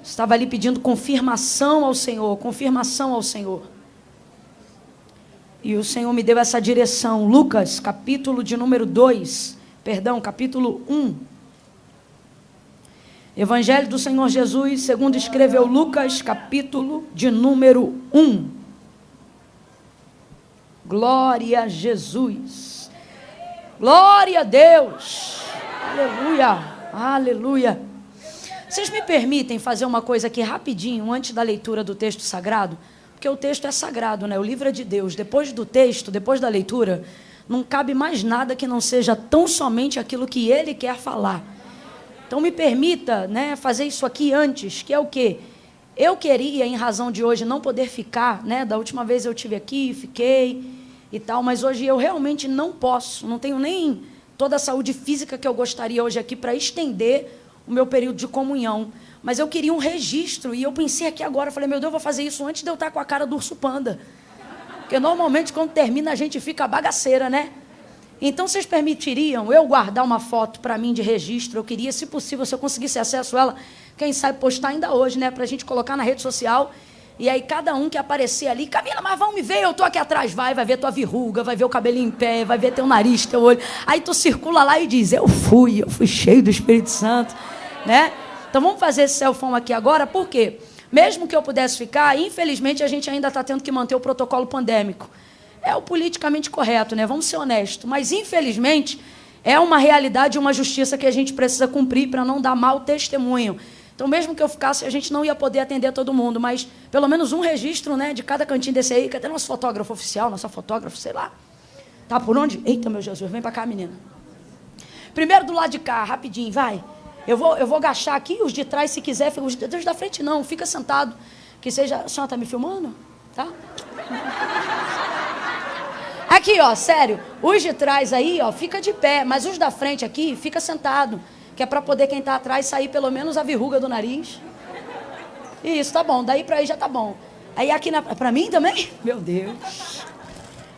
Estava ali pedindo confirmação ao Senhor, confirmação ao Senhor. E o Senhor me deu essa direção. Lucas, capítulo 1. Evangelho do Senhor Jesus, segundo escreveu Lucas, capítulo de número 1. Glória a Jesus. Glória a Deus. Aleluia. Aleluia. Vocês me permitem fazer uma coisa aqui rapidinho, antes da leitura do texto sagrado? Porque o texto é sagrado, né? O livro é de Deus. Depois do texto, depois da leitura, não cabe mais nada que não seja tão somente aquilo que Ele quer falar. Então me permita, né, fazer isso aqui antes, que é o quê? Eu queria, em razão de hoje, não poder ficar, né? Da última vez eu estive aqui, fiquei e tal, mas hoje eu realmente não posso, não tenho nem toda a saúde física que eu gostaria hoje aqui para estender o meu período de comunhão. Mas eu queria um registro, e eu pensei aqui agora, falei, meu Deus, eu vou fazer isso antes de eu estar com a cara do urso panda. Porque normalmente quando termina a gente fica bagaceira, né? Então vocês permitiriam eu guardar uma foto para mim de registro? Eu queria, se possível, se eu conseguisse acesso a ela, quem sabe postar ainda hoje, né? Para a gente colocar na rede social. E aí cada um que aparecer ali, Camila, mas vão me ver, eu tô aqui atrás, vai ver tua verruga, vai ver o cabelinho em pé, vai ver teu nariz, teu olho. Aí tu circula lá e diz, eu fui cheio do Espírito Santo, né? Então vamos fazer esse selfie aqui agora, por quê? Mesmo que eu pudesse ficar, infelizmente a gente ainda está tendo que manter o protocolo pandêmico. É o politicamente correto, né? Vamos ser honestos. Mas, infelizmente, é uma realidade, uma justiça que a gente precisa cumprir para não dar mau testemunho. Então, mesmo que eu ficasse, a gente não ia poder atender todo mundo, mas pelo menos um registro, né, de cada cantinho desse aí. Cadê nosso fotógrafo oficial, nossa fotógrafa, sei lá? Tá por onde? Eita, meu Jesus, vem para cá, menina. Primeiro do lado de cá, rapidinho, vai. Eu vou agachar aqui, os de trás, se quiser, os da frente não, fica sentado. Que seja... A senhora está me filmando? Tá? Aqui, ó, sério, os de trás aí, ó, fica de pé, mas os da frente aqui, fica sentado, que é para poder quem tá atrás sair pelo menos a verruga do nariz. Isso, tá bom, daí para aí já tá bom. Aí aqui, para mim também? Meu Deus.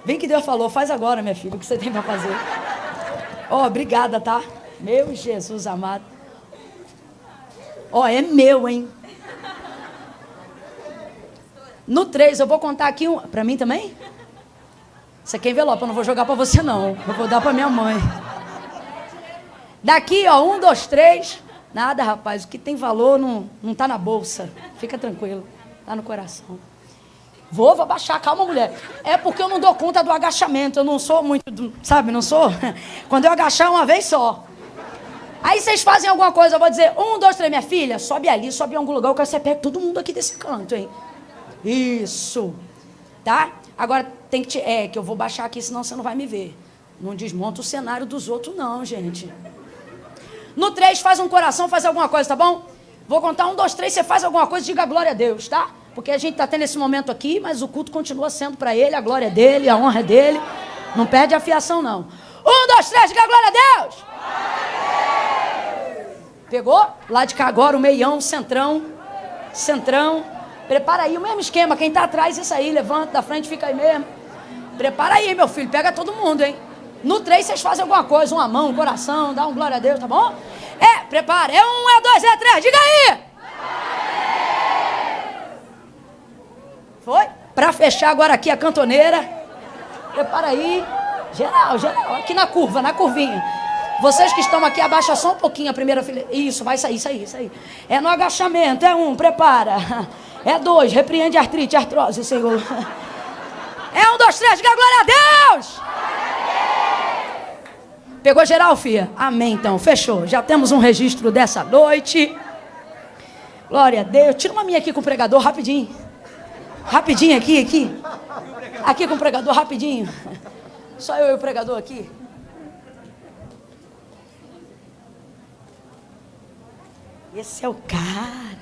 Bem que Deus falou, faz agora, minha filha, o que você tem para fazer. Ó, obrigada, tá? Meu Jesus amado. Ó, é meu, hein? No 3, eu vou contar aqui um... Para mim também? Isso aqui é envelope, eu não vou jogar para você, não. Eu vou dar para minha mãe. Daqui, ó, 1, 2, 3. Nada, rapaz, o que tem valor não tá na bolsa. Fica tranquilo, tá no coração. Vou abaixar, calma, mulher. É porque eu não dou conta do agachamento. Eu não sou muito, sabe, não sou? Quando eu agachar uma vez só. Aí vocês fazem alguma coisa, eu vou dizer, 1, 2, 3, minha filha, sobe ali, sobe em algum lugar, eu quero que você pegue todo mundo aqui desse canto, hein? Isso. Tá? Agora, tem que que eu vou baixar aqui, senão você não vai me ver. Não desmonta o cenário dos outros, não, gente. No 3, faz um coração, faz alguma coisa, tá bom? Vou contar 1, 2, 3, você faz alguma coisa, diga glória a Deus, tá? Porque a gente tá tendo esse momento aqui, mas o culto continua sendo para Ele, a glória é dEle, a honra é dEle. Não perde a fiação, não. 1, 2, 3, diga glória a Deus! Pegou? Lá de cá agora, o meião, centrão. Prepara aí, o mesmo esquema, quem tá atrás, isso aí, levanta da frente, fica aí mesmo. Prepara aí, meu filho, pega todo mundo, hein? No 3, vocês fazem alguma coisa, uma mão, um coração, dá um glória a Deus, tá bom? Prepara, 1, 2, 3, diga aí! Foi? Pra fechar agora aqui a cantoneira. Prepara aí. Geral, aqui na curva, na curvinha. Vocês que estão aqui, abaixa só um pouquinho a primeira fileira. Isso, vai sair, isso aí. É no agachamento, 1, prepara. 2, repreende a artrite, artrose, Senhor. 1, 2, 3, diga glória a Deus! Pegou geral, filha? Amém, então, fechou. Já temos um registro dessa noite. Glória a Deus. Tira uma minha aqui com o pregador, rapidinho. Rapidinho aqui. Aqui com o pregador, rapidinho. Só eu e o pregador aqui. Esse é o cara.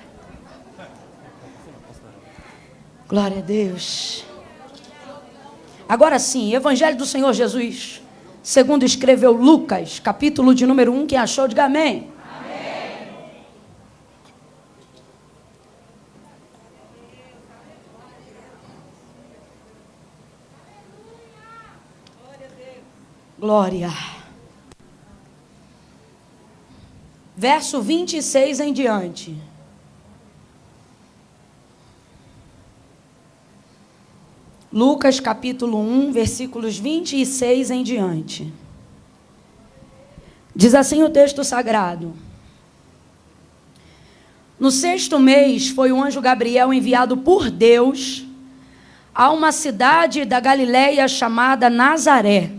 Glória a Deus. Agora sim, Evangelho do Senhor Jesus, segundo escreveu Lucas, capítulo de número 1, quem achou, diga amém. Amém. Glória. Verso 26 em diante. Lucas capítulo 1, versículos 26 em diante. Diz assim o texto sagrado: no 6º mês foi o anjo Gabriel enviado por Deus a uma cidade da Galileia chamada Nazaré.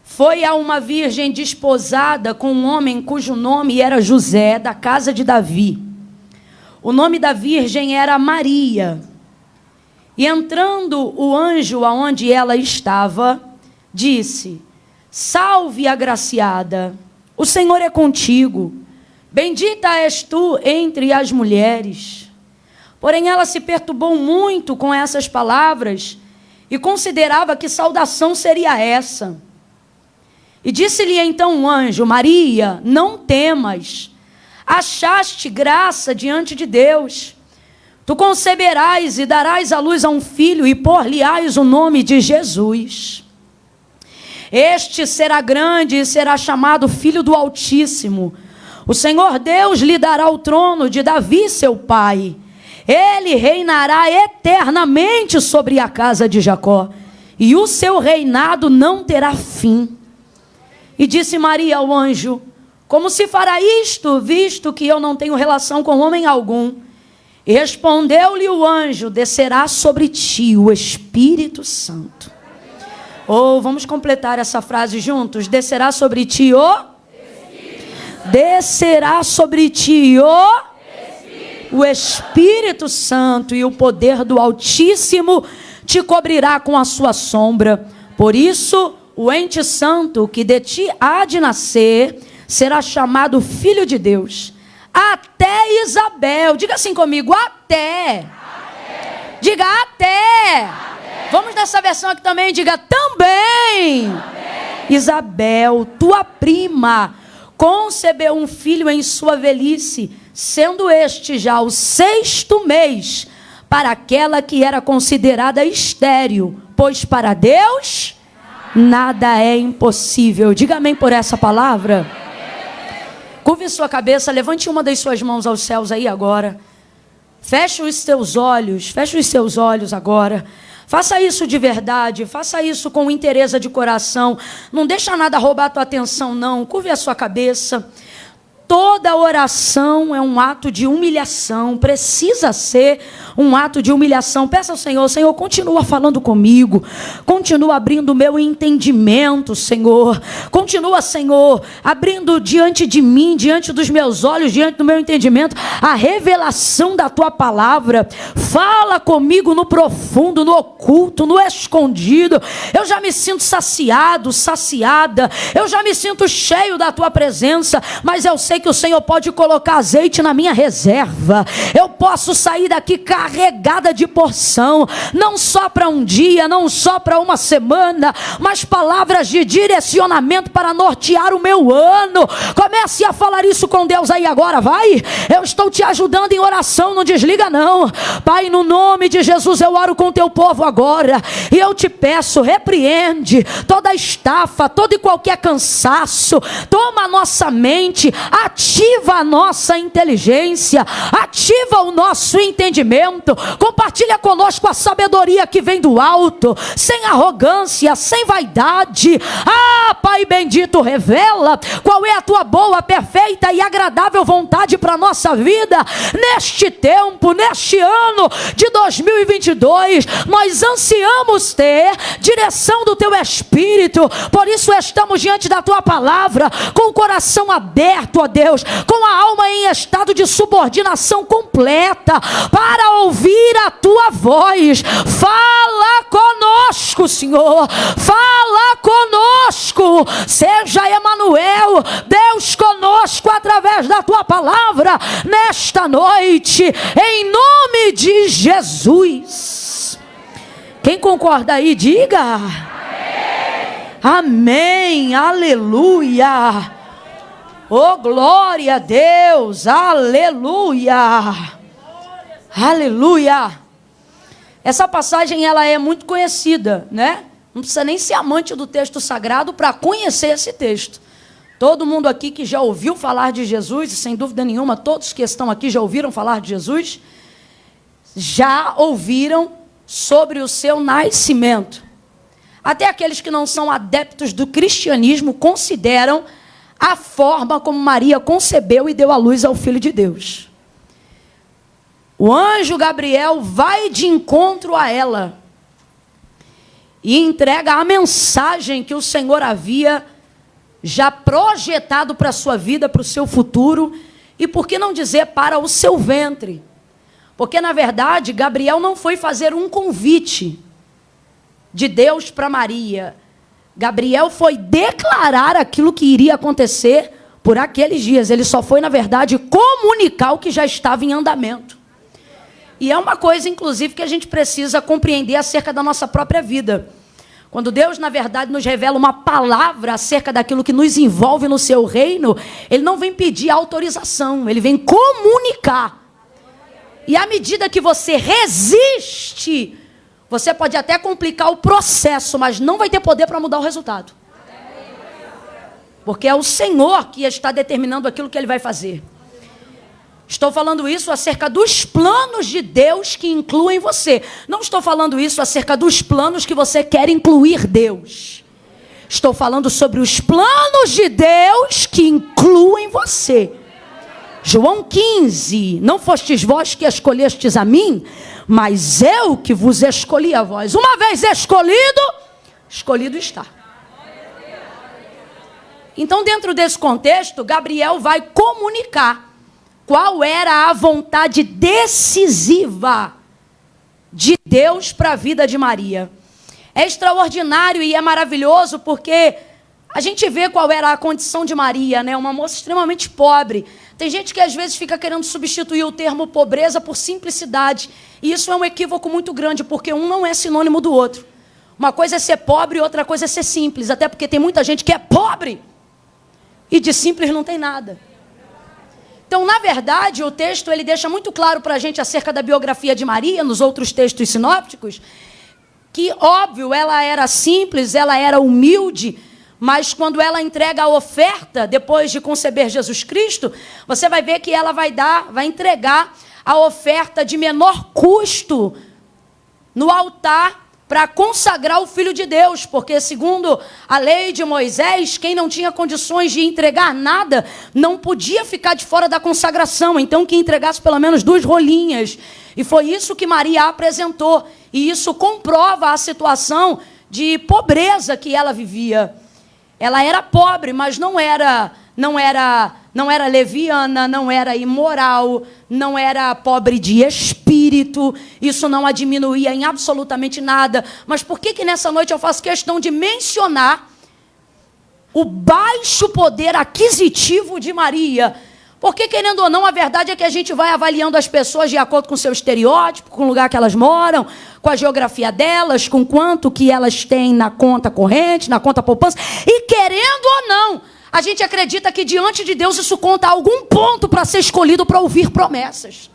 Foi a uma virgem desposada com um homem cujo nome era José, da casa de Davi. O nome da virgem era Maria. E entrando o anjo aonde ela estava, disse: salve, agraciada, o Senhor é contigo. Bendita és tu entre as mulheres. Porém, ela se perturbou muito com essas palavras e considerava que saudação seria essa. E disse-lhe então o anjo: Maria, não temas, achaste graça diante de Deus. Tu conceberás e darás à luz a um filho e por-lhe-ás o nome de Jesus. Este será grande e será chamado Filho do Altíssimo. O Senhor Deus lhe dará o trono de Davi, seu pai. Ele reinará eternamente sobre a casa de Jacó, e o seu reinado não terá fim. E disse Maria ao anjo: como se fará isto, visto que eu não tenho relação com homem algum? E respondeu-lhe o anjo: descerá sobre ti o Espírito Santo. Ou vamos completar essa frase juntos: descerá sobre ti o Espírito. Descerá sobre ti o Espírito Santo, e o poder do Altíssimo te cobrirá com a sua sombra. Por isso, o ente santo que de ti há de nascer será chamado Filho de Deus. Até Isabel, diga assim comigo: até. Diga até. Vamos nessa versão aqui também, diga também. Isabel, tua prima, concebeu um filho em sua velhice, sendo este já o 6º mês para aquela que era considerada estéril, pois para Deus nada é impossível. Diga amém por essa palavra. Curve sua cabeça, levante uma das suas mãos aos céus aí agora. Feche os seus olhos agora. Faça isso de verdade, faça isso com interesse de coração. Não deixa nada roubar a tua atenção, não. Curve a sua cabeça. Toda oração é um ato de humilhação, precisa ser um ato de humilhação. Peça ao Senhor: Senhor, continua falando comigo, continua abrindo o meu entendimento, Senhor. Continua, Senhor, abrindo diante de mim, diante dos meus olhos, diante do meu entendimento, a revelação da tua palavra. Fala comigo no profundo, no oculto, no escondido. Eu já me sinto saciado, saciada, eu já me sinto cheio da tua presença, mas eu sei que o Senhor pode colocar azeite na minha reserva. Eu posso sair daqui carregada de porção, não só para um dia, não só para uma semana, mas palavras de direcionamento para nortear o meu ano. Comece a falar isso com Deus aí agora, vai. Eu estou te ajudando em oração, não desliga não. Pai, no nome de Jesus eu oro com o teu povo agora, e eu te peço: repreende toda estafa, todo e qualquer cansaço. Toma a nossa mente, ativa a nossa inteligência, ativa o nosso entendimento. Compartilha conosco a sabedoria que vem do alto, sem arrogância, sem vaidade. Pai bendito, revela qual é a tua boa, perfeita e agradável vontade para a nossa vida neste tempo, neste ano de 2022. Nós ansiamos ter direção do teu Espírito, por isso estamos diante da tua palavra com o coração aberto, ó Deus, com a alma em estado de subordinação completa, para ouvir a tua voz. Fala conosco, Senhor, fala conosco. Seja Emanuel, Deus conosco, através da tua palavra nesta noite, em nome de Jesus. Quem concorda aí, diga amém, aleluia. Oh, glória a Deus, aleluia, aleluia. Essa passagem, ela é muito conhecida, né? Não precisa nem ser amante do texto sagrado para conhecer esse texto. Todo mundo aqui que já ouviu falar de Jesus, e sem dúvida nenhuma, todos que estão aqui já ouviram falar de Jesus, já ouviram sobre o seu nascimento. Até aqueles que não são adeptos do cristianismo consideram a forma como Maria concebeu e deu à luz ao Filho de Deus. O anjo Gabriel vai de encontro a ela e entrega a mensagem que o Senhor havia já projetado para a sua vida, para o seu futuro, e por que não dizer para o seu ventre? Porque, na verdade, Gabriel não foi fazer um convite de Deus para Maria. Gabriel foi declarar aquilo que iria acontecer por aqueles dias. Ele só foi, na verdade, comunicar o que já estava em andamento. E é uma coisa, inclusive, que a gente precisa compreender acerca da nossa própria vida. Quando Deus, na verdade, nos revela uma palavra acerca daquilo que nos envolve no seu reino, Ele não vem pedir autorização, Ele vem comunicar. E à medida que você resiste, você pode até complicar o processo, mas não vai ter poder para mudar o resultado. Porque é o Senhor que está determinando aquilo que Ele vai fazer. Estou falando isso acerca dos planos de Deus que incluem você. Não estou falando isso acerca dos planos que você quer incluir Deus. Estou falando sobre os planos de Deus que incluem você. João 15, não fostes vós que escolhestes a mim, mas eu que vos escolhi a vós. Uma vez escolhido, escolhido está. Então, dentro desse contexto, Gabriel vai comunicar qual era a vontade decisiva de Deus para a vida de Maria. É extraordinário e é maravilhoso porque a gente vê qual era a condição de Maria, né? Uma moça extremamente pobre. Tem gente que às vezes fica querendo substituir o termo pobreza por simplicidade. E isso é um equívoco muito grande, porque um não é sinônimo do outro. Uma coisa é ser pobre e outra coisa é ser simples. Até porque tem muita gente que é pobre e de simples não tem nada. Então, na verdade, o texto ele deixa muito claro para a gente acerca da biografia de Maria, nos outros textos sinópticos, que, óbvio, ela era simples, ela era humilde, mas quando ela entrega a oferta, depois de conceber Jesus Cristo, você vai ver que ela vai entregar a oferta de menor custo no altar para consagrar o Filho de Deus, porque segundo a lei de Moisés, quem não tinha condições de entregar nada, não podia ficar de fora da consagração, então que entregasse pelo menos 2 rolinhas, e foi isso que Maria apresentou, e isso comprova a situação de pobreza que ela vivia. Ela era pobre, mas não era leviana, não era imoral, não era pobre de espírito. Isso não a diminuía em absolutamente nada. Mas por que nessa noite eu faço questão de mencionar o baixo poder aquisitivo de Maria? Porque, querendo ou não, a verdade é que a gente vai avaliando as pessoas de acordo com o seu estereótipo, com o lugar que elas moram, com a geografia delas, com quanto que elas têm na conta corrente, na conta poupança. E, querendo ou não, a gente acredita que diante de Deus isso conta algum ponto para ser escolhido para ouvir promessas.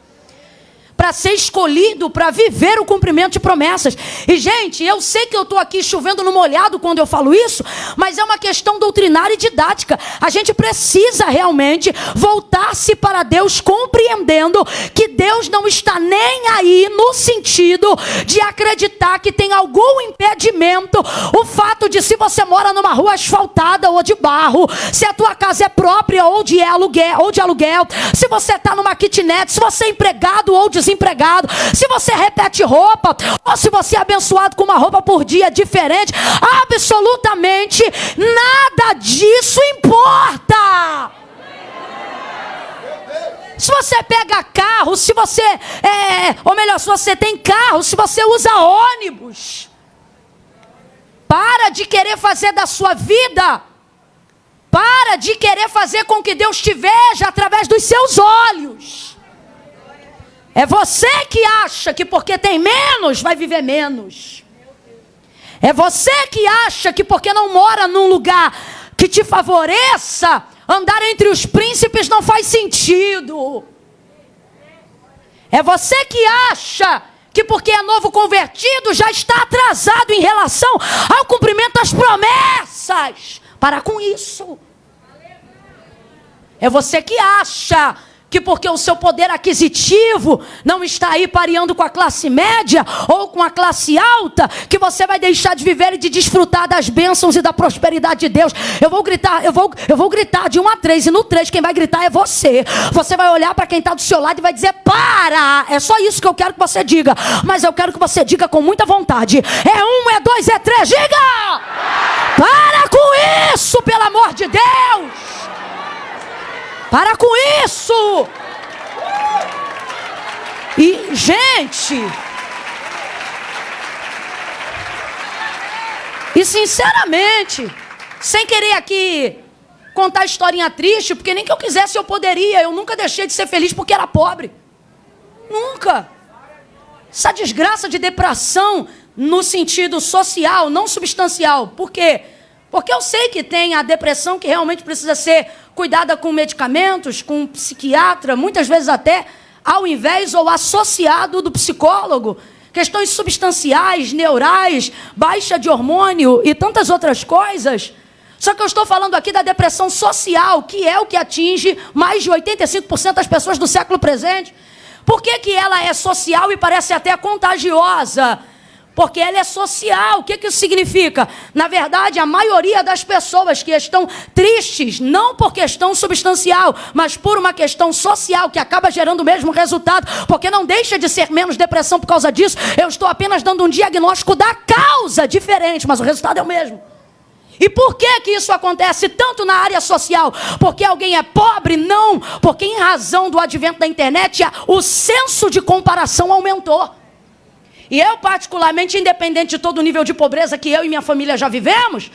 Para ser escolhido, para viver o cumprimento de promessas. E, gente, eu sei que eu estou aqui chovendo no molhado quando eu falo isso, mas é uma questão doutrinária e didática. A gente precisa realmente voltar-se para Deus, compreendendo que Deus não está nem aí no sentido de acreditar que tem algum impedimento o fato de se você mora numa rua asfaltada ou de barro, se a tua casa é própria ou de aluguel, se você está numa kitnet, se você é empregado ou desempregado, se você repete roupa, ou se você é abençoado com uma roupa por dia diferente, absolutamente nada disso importa. Se você pega carro, se você se você tem carro, se você usa ônibus, para de querer fazer da sua vida, para de querer fazer com que Deus te veja através dos seus olhos. É você que acha que porque tem menos, vai viver menos. É você que acha que porque não mora num lugar que te favoreça, andar entre os príncipes não faz sentido. É você que acha que porque é novo convertido, já está atrasado em relação ao cumprimento das promessas. Para com isso. É você que acha que porque o seu poder aquisitivo não está aí pareando com a classe média ou com a classe alta, que você vai deixar de viver e de desfrutar das bênçãos e da prosperidade de Deus. Eu vou gritar de 1 a 3, e no 3 quem vai gritar é você. Você vai olhar para quem está do seu lado e vai dizer: para! É só isso que eu quero que você diga, mas eu quero que você diga com muita vontade. É 1, é 2, é 3, diga! Para com isso, pelo amor de Deus! Para com isso! E, gente, e sinceramente, sem querer aqui contar historinha triste, porque nem que eu quisesse eu poderia. Eu nunca deixei de ser feliz porque era pobre. Nunca. Essa desgraça de depressão no sentido social, não substancial. Por quê? Porque eu sei que tem a depressão que realmente precisa ser cuidada com medicamentos, com um psiquiatra, muitas vezes até ao invés ou associado do psicólogo. Questões substanciais, neurais, baixa de hormônio e tantas outras coisas. Só que eu estou falando aqui da depressão social, que é o que atinge mais de 85% das pessoas do século presente. Por que que ela é social e parece até contagiosa? Porque ela é social. O que que isso significa? Na verdade, a maioria das pessoas que estão tristes, não por questão substancial, mas por uma questão social, que acaba gerando o mesmo resultado, porque não deixa de ser menos depressão por causa disso. Eu estou apenas dando um diagnóstico da causa diferente, mas o resultado é o mesmo. E por que que isso acontece tanto na área social? Porque alguém é pobre? Não. Porque em razão do advento da internet, o senso de comparação aumentou. E eu, particularmente, independente de todo o nível de pobreza que eu e minha família já vivemos,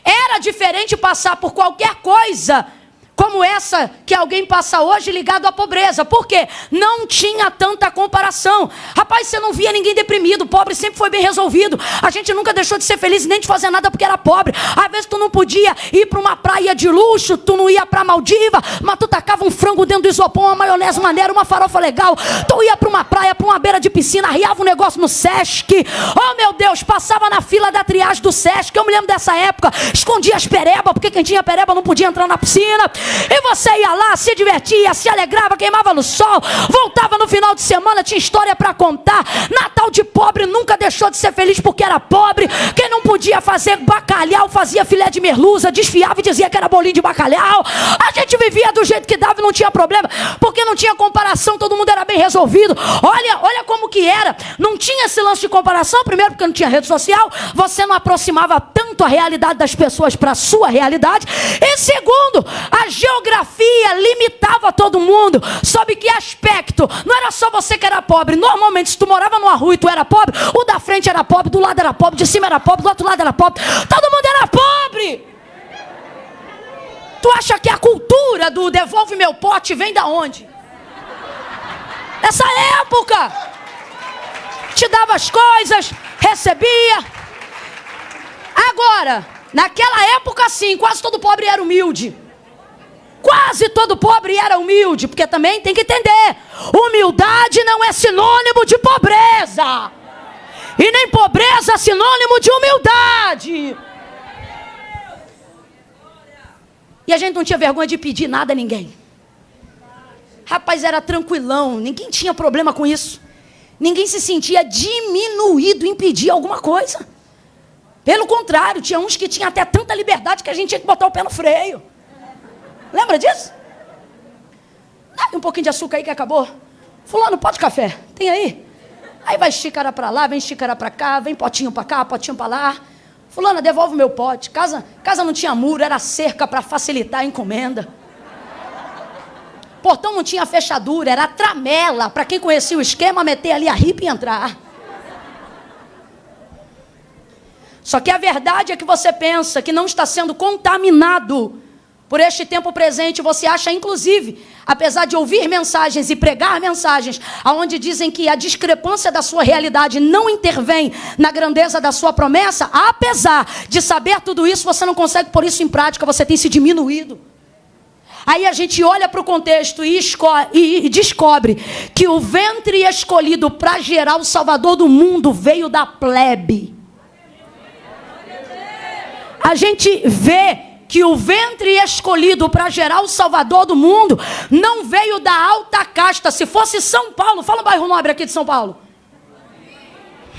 era diferente passar por qualquer coisa como essa que alguém passa hoje ligado à pobreza. Por quê? Não tinha tanta comparação. Rapaz, você não via ninguém deprimido. Pobre sempre foi bem resolvido. A gente nunca deixou de ser feliz nem de fazer nada porque era pobre. Às vezes tu não podia ir para uma praia de luxo, tu não ia para Maldiva, mas tu tacava um frango dentro do isopor, uma maionese maneira, uma farofa legal. Tu ia para uma praia, para uma beira de piscina, arriava um negócio no Sesc. Oh meu Deus, passava na fila da triagem do Sesc. Eu me lembro dessa época. Escondia as pereba, porque quem tinha pereba não podia entrar na piscina. E você ia lá, se divertia, se alegrava, queimava no sol, voltava no final de semana, tinha história para contar. Natal de pobre nunca deixou de ser feliz porque era pobre. Quem não podia fazer bacalhau, fazia filé de merluza, desfiava e dizia que era bolinho de bacalhau. A gente vivia do jeito que dava e não tinha problema, porque não tinha comparação, todo mundo era bem resolvido. Olha como que era. Não tinha esse lance de comparação, primeiro porque não tinha rede social, você não aproximava tanto a realidade das pessoas para a sua realidade. E segundo, a geografia limitava todo mundo. Sob que aspecto? Não era só você que era pobre. Normalmente, se tu morava numa rua e tu era pobre, o da frente era pobre, do lado era pobre, de cima era pobre, do outro lado era pobre. Todo mundo era pobre. Tu acha que a cultura do devolve meu pote vem da onde? Nessa época, te dava as coisas, recebia. Agora, naquela época sim, quase todo pobre era humilde. Quase todo pobre era humilde, porque também tem que entender, humildade não é sinônimo de pobreza, e nem pobreza é sinônimo de humildade. E a gente não tinha vergonha de pedir nada a ninguém. Rapaz, era tranquilão, ninguém tinha problema com isso. Ninguém se sentia diminuído em pedir alguma coisa. Pelo contrário, tinha uns que tinham até tanta liberdade que a gente tinha que botar o pé no freio. Lembra disso? Dá um pouquinho de açúcar aí que acabou. Fulano, pode café? Tem aí? Aí vai xícara para lá, vem xícara para cá, vem potinho para cá, potinho para lá. Fulana, devolve o meu pote. Casa não tinha muro, era cerca para facilitar a encomenda. Portão não tinha fechadura, era tramela. Para quem conhecia o esquema, meter ali a ripa e entrar. Só que a verdade é que você pensa que não está sendo contaminado por este tempo presente. Você acha, inclusive, apesar de ouvir mensagens e pregar mensagens, onde dizem que a discrepância da sua realidade não intervém na grandeza da sua promessa, apesar de saber tudo isso, você não consegue pôr isso em prática, você tem se diminuído. Aí a gente olha para o contexto e descobre que o ventre escolhido para gerar o Salvador do mundo veio da plebe. A gente vê que o ventre escolhido para gerar o Salvador do mundo não veio da alta casta. Se fosse São Paulo, fala um bairro nobre aqui de São Paulo.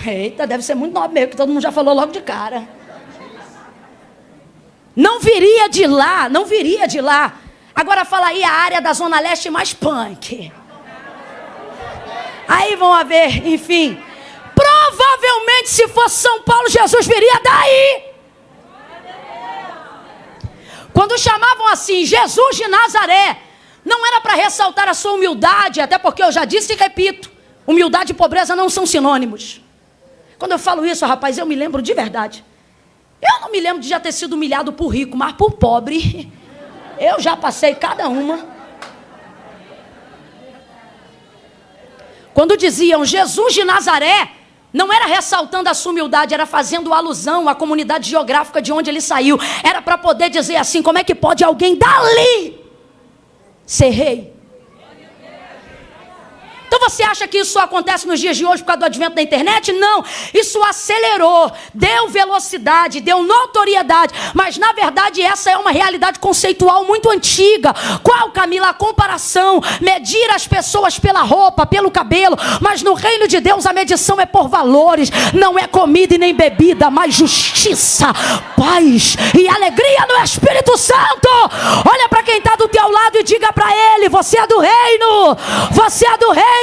Eita, deve ser muito nobre mesmo, que todo mundo já falou logo de cara. Não viria de lá, não viria de lá. Agora fala aí a área da Zona Leste mais punk. Aí vão haver, enfim. Provavelmente se fosse São Paulo, Jesus viria daí. Quando chamavam assim, Jesus de Nazaré, não era para ressaltar a sua humildade, até porque eu já disse e repito, humildade e pobreza não são sinônimos. Quando eu falo isso, rapaz, eu me lembro de verdade. Eu não me lembro de já ter sido humilhado por rico, mas por pobre, eu já passei cada uma. Quando diziam Jesus de Nazaré, não era ressaltando a sua humildade, era fazendo alusão à comunidade geográfica de onde ele saiu. Era para poder dizer assim, como é que pode alguém dali ser rei? Então você acha que isso só acontece nos dias de hoje por causa do advento da internet? Não, isso acelerou, deu velocidade, deu notoriedade, mas na verdade essa é uma realidade conceitual muito antiga. Qual, Camila, a comparação? Medir as pessoas pela roupa, pelo cabelo, mas no reino de Deus a medição é por valores, não é comida e nem bebida, mas justiça, paz e alegria no Espírito Santo. Olha para quem está do teu lado e diga para ele, você é do reino, você é do reino.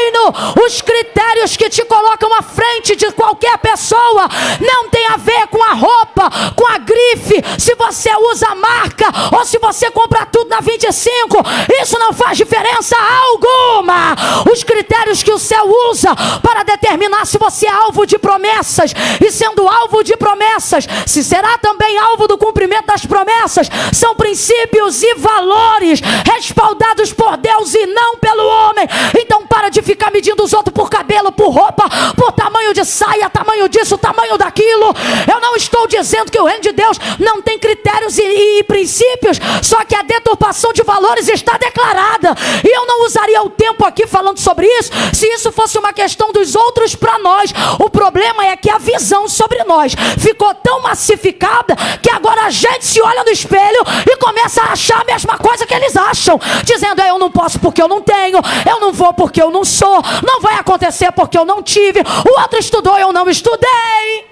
Os critérios que te colocam à frente de qualquer pessoa não tem a ver com a roupa, com a grife, se você usa a marca ou se você compra tudo na 25, isso não faz diferença alguma. Os critérios que o céu usa para determinar se você é alvo de promessas, e sendo alvo de promessas, se será também alvo do cumprimento das promessas, são princípios e valores respaldados por Deus e não pelo homem. Então para de ficar medindo os outros por cabelo, por roupa, por tamanho de saia, tamanho disso, tamanho daquilo. Eu não estou dizendo que o reino de Deus não tem critérios e princípios, só que a deturpação de valores está declarada, e eu não usaria o tempo aqui falando sobre isso, se isso fosse uma questão dos outros para nós. O problema é que a visão sobre nós ficou tão massificada, que agora a gente se olha no espelho e começa a achar a mesma coisa que eles acham, dizendo, eu não posso porque eu não tenho, eu não vou porque eu não sou, não vai acontecer porque eu não tive, o outro estudou, eu não estudei.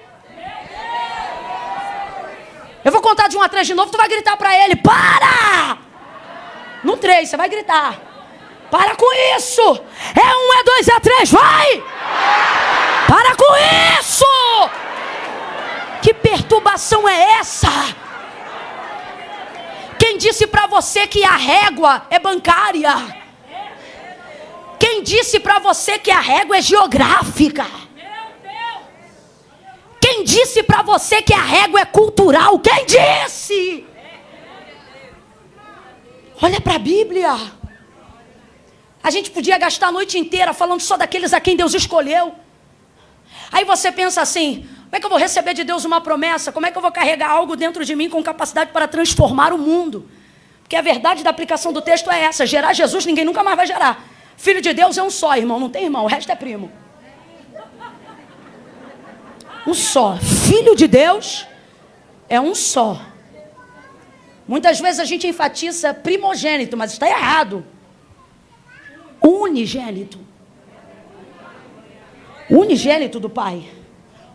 Eu vou contar de 1 a 3 de novo, tu vai gritar para ele, para! No 3, você vai gritar, para com isso! É 1, é 2, é 3, vai! Para com isso! Que perturbação é essa? Quem disse para você que a régua é bancária? Quem disse para você que a régua é geográfica? Quem disse para você que a régua é cultural? Quem disse? Olha para a Bíblia. A gente podia gastar a noite inteira falando só daqueles a quem Deus escolheu. Aí você pensa assim, como é que eu vou receber de Deus uma promessa? Como é que eu vou carregar algo dentro de mim com capacidade para transformar o mundo? Porque a verdade da aplicação do texto é essa, gerar Jesus ninguém nunca mais vai gerar. Filho de Deus é um só, irmão, não tem irmão, o resto é primo. Um só. Filho de Deus é um só. Muitas vezes a gente enfatiza primogênito, mas está errado. Unigênito. Unigênito do Pai.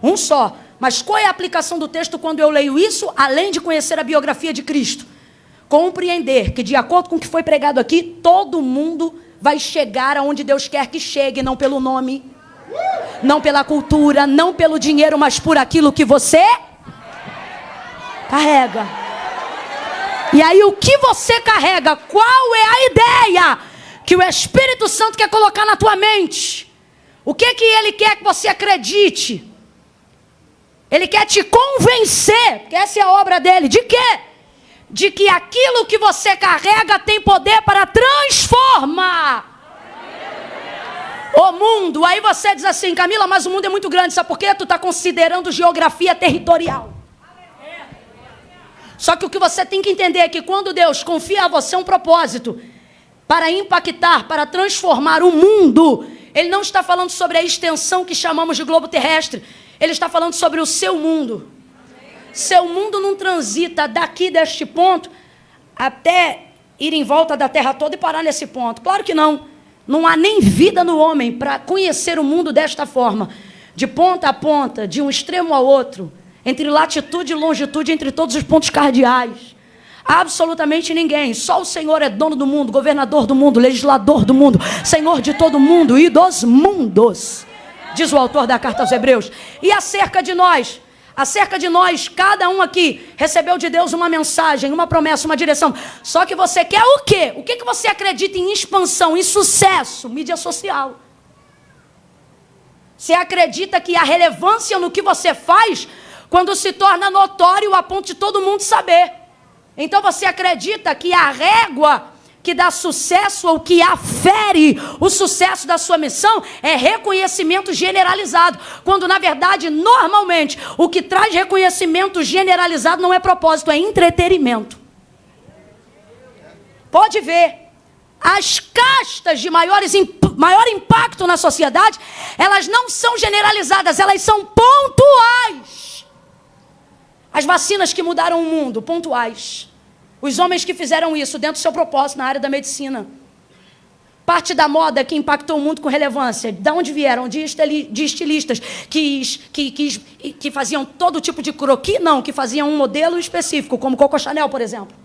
Um só. Mas qual é a aplicação do texto quando eu leio isso? Além de conhecer a biografia de Cristo, compreender que, de acordo com o que foi pregado aqui, todo mundo vai chegar aonde Deus quer que chegue, não pelo nome, não pela cultura, não pelo dinheiro, mas por aquilo que você carrega. E aí o que você carrega, qual é a ideia que o Espírito Santo quer colocar na tua mente? O que que ele quer que você acredite? Ele quer te convencer, porque essa é a obra dele, de quê? De que aquilo que você carrega tem poder para transformar o mundo. Aí você diz assim, Camila, mas o mundo é muito grande, sabe por quê? Tu está considerando geografia territorial. Só que o que você tem que entender é que quando Deus confia a você um propósito para impactar, para transformar o mundo, Ele não está falando sobre a extensão que chamamos de globo terrestre, Ele está falando sobre o seu mundo. Seu mundo não transita daqui deste ponto até ir em volta da terra toda e parar nesse ponto. Claro que não. Não há nem vida no homem para conhecer o mundo desta forma. De ponta a ponta, de um extremo ao outro, entre latitude e longitude, entre todos os pontos cardeais. Absolutamente ninguém. Só o Senhor é dono do mundo, governador do mundo, legislador do mundo, Senhor de todo mundo e dos mundos, diz o autor da carta aos Hebreus. E acerca de nós, cada um aqui recebeu de Deus uma mensagem, uma promessa, uma direção. Só que você quer o quê? O que você acredita em expansão, em sucesso? Mídia social. Você acredita que há relevância no que você faz quando se torna notório a ponto de todo mundo saber. Então você acredita que a régua que dá sucesso ou que afere o sucesso da sua missão é reconhecimento generalizado, quando na verdade, normalmente, o que traz reconhecimento generalizado não é propósito, é entretenimento. Pode ver, as castas de maior impacto na sociedade, elas não são generalizadas, elas são pontuais. As vacinas que mudaram o mundo, pontuais. Os homens que fizeram isso dentro do seu propósito na área da medicina. Parte da moda que impactou o mundo com relevância. De onde vieram? De estilistas que faziam todo tipo de croquis? Não, que faziam um modelo específico, como Coco Chanel, por exemplo.